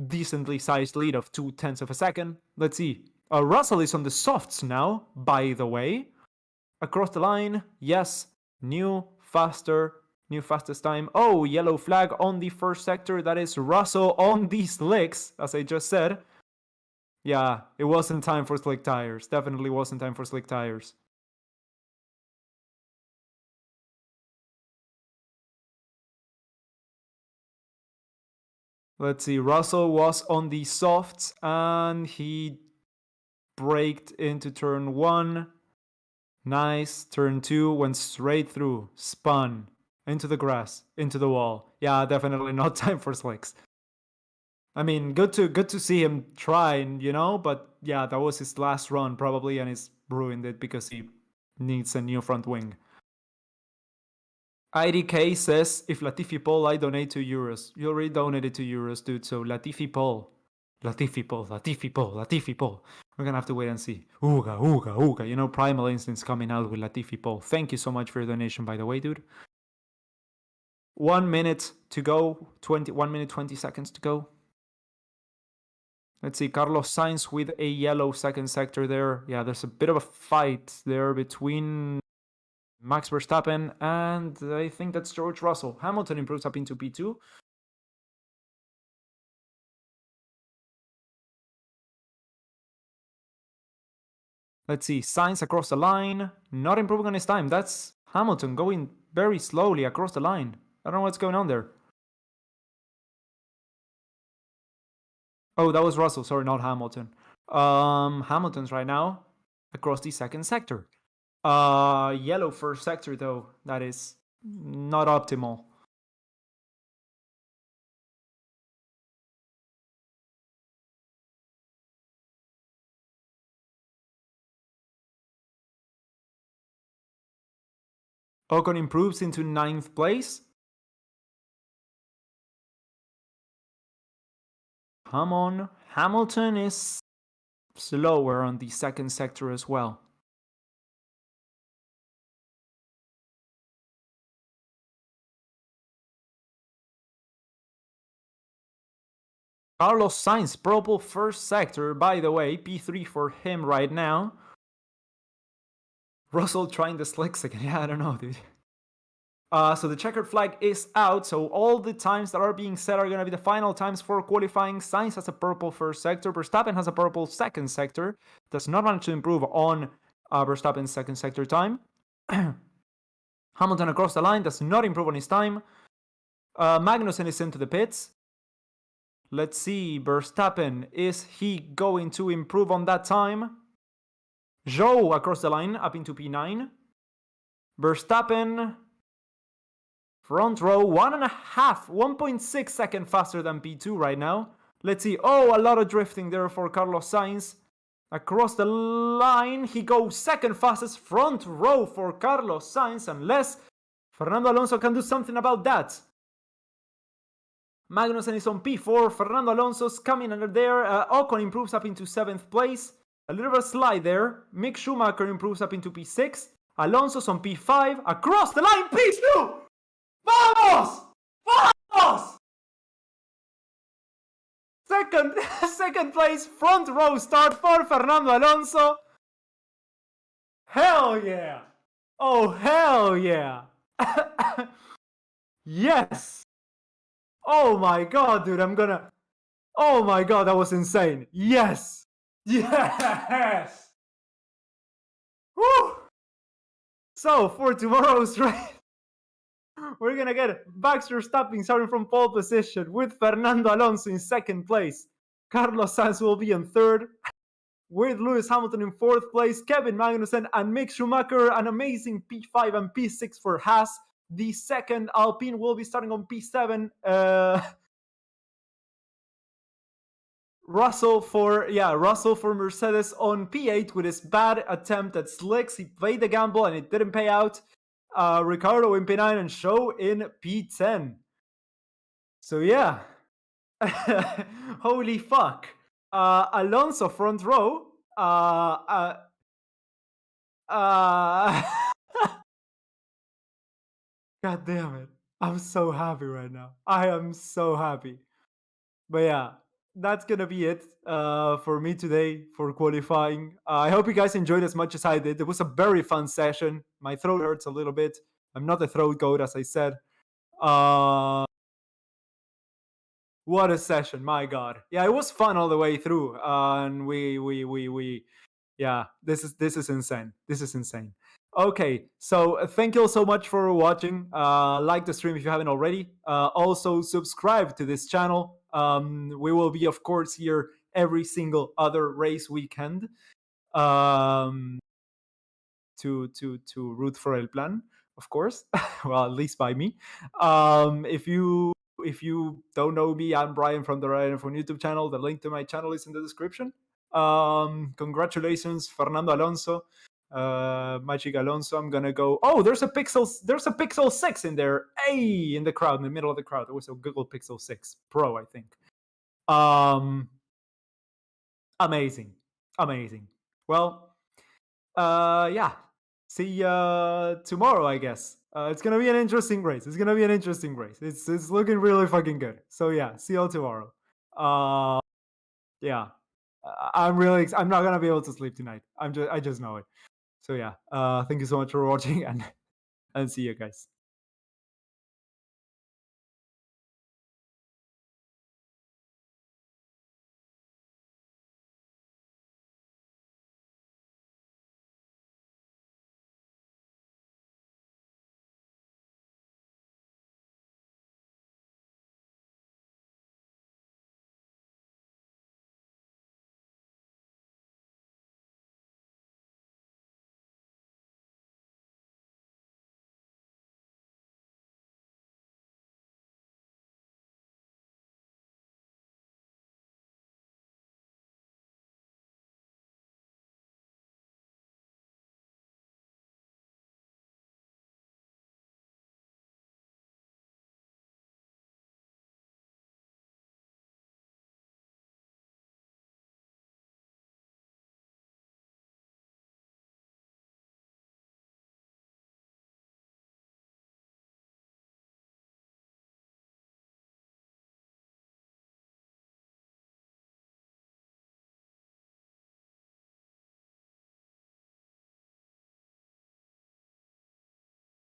decently sized lead of 0.2 of a second. Let's see. Russell is on the softs now, by the way. Across the line, yes, new fastest time. Oh, yellow flag on the first sector. That is Russell on the slicks, as I just said. Yeah, it wasn't time for slick tires. Definitely wasn't time for slick tires. Let's see, Russell was on the softs and he braked into turn 1. Nice. Turn 2, went straight through, spun into the grass, into the wall. Yeah, definitely not time for slicks. I mean, good to see him trying, you know, but yeah, that was his last run probably, and he's ruined it because he needs a new front wing. IDK says, if Latifi Paul, I donate €2. You already donated €2, dude, so Latifi Paul. Latifi Paul, Latifi Paul, Latifi Paul. We're gonna have to wait and see. Ooga, ooga, ooga. You know, Primal Instinct's coming out with Latifi Paul. Thank you so much for your donation, by the way, dude. 1 minute to go. 1 minute, 20 seconds to go. Let's see, Carlos Sainz with a yellow second sector there. Yeah, there's a bit of a fight there between Max Verstappen and I think that's George Russell. Hamilton improves up into P2. Let's see, Sainz across the line, not improving on his time. That's Hamilton going very slowly across the line. I don't know what's going on there. Oh, that was Russell. Sorry, not Hamilton. Hamilton's right now across the second sector. Yellow first sector though. That is not optimal. Ocon improves into 9th place. Come on. Hamilton is slower on the second sector as well. Carlos Sainz, purple first sector, by the way, P3 for him right now. Russell trying the slicks again. Yeah, I don't know, dude. So the checkered flag is out. So all the times that are being set are going to be the final times for qualifying. Sainz has a purple first sector. Verstappen has a purple second sector. Does not manage to improve on Verstappen's second sector time. Hamilton across the line does not improve on his time. Magnussen is into the pits. Let's see, Verstappen, is he going to improve on that time? Zhou across the line, up into P9. Verstappen, front row, 1.6 seconds faster than P2 right now. Let's see, oh, a lot of drifting there for Carlos Sainz. Across the line, he goes second fastest, front row for Carlos Sainz, unless Fernando Alonso can do something about that. Magnussen is on P4, Fernando Alonso's coming under there, Ocon improves up into 7th place. A little bit of a slide there. Mick Schumacher improves up into P6. Alonso's on P5. Across the line, P2! Vamos! Vamos! Second place, front row start for Fernando Alonso. Hell yeah! Oh, hell yeah! Yes! Oh my god, dude, oh my god, that was insane. Yes! Yes! Woo! So, for tomorrow's race, we're gonna get Max Verstappen starting from pole position with Fernando Alonso in second place. Carlos Sainz will be in third, with Lewis Hamilton in fourth place, Kevin Magnussen and Mick Schumacher, an amazing P5 and P6 for Haas. The second Alpine will be starting on P7. Russell for Mercedes on P8 with his bad attempt at slicks. He played the gamble and it didn't pay out. Ricciardo in P9 and Zhou in P10. So yeah. Holy fuck. Alonso front row. God damn it. I'm so happy right now. I am so happy. But yeah, that's gonna be it for me today for qualifying. I hope you guys enjoyed as much as I did. It was a very fun session. My throat hurts a little bit. I'm not a throat goat, as I said. What a session, my god. Yeah, it was fun all the way through. And we yeah, this is insane. This is insane. Okay, so thank you all so much for watching. Like the stream if you haven't already. Also subscribe to this channel. We will be, of course, here every single other race weekend to root for El Plan, of course. Well, at least by me. If you don't know me, I'm Brian from the Ryan from YouTube channel. The link to my channel is in the description. Congratulations, Fernando Alonso, Magic Alonso. I'm gonna go. Oh, there's a Pixel 6 in there. Hey, in the crowd, in the middle of the crowd. There was a Google Pixel 6 Pro, I think. Amazing. Well, yeah. See you tomorrow, I guess. It's gonna be an interesting race. It's looking really fucking good. So yeah, see you all tomorrow. Yeah. I'm not gonna be able to sleep tonight. I just know it. So yeah, thank you so much for watching and see you guys.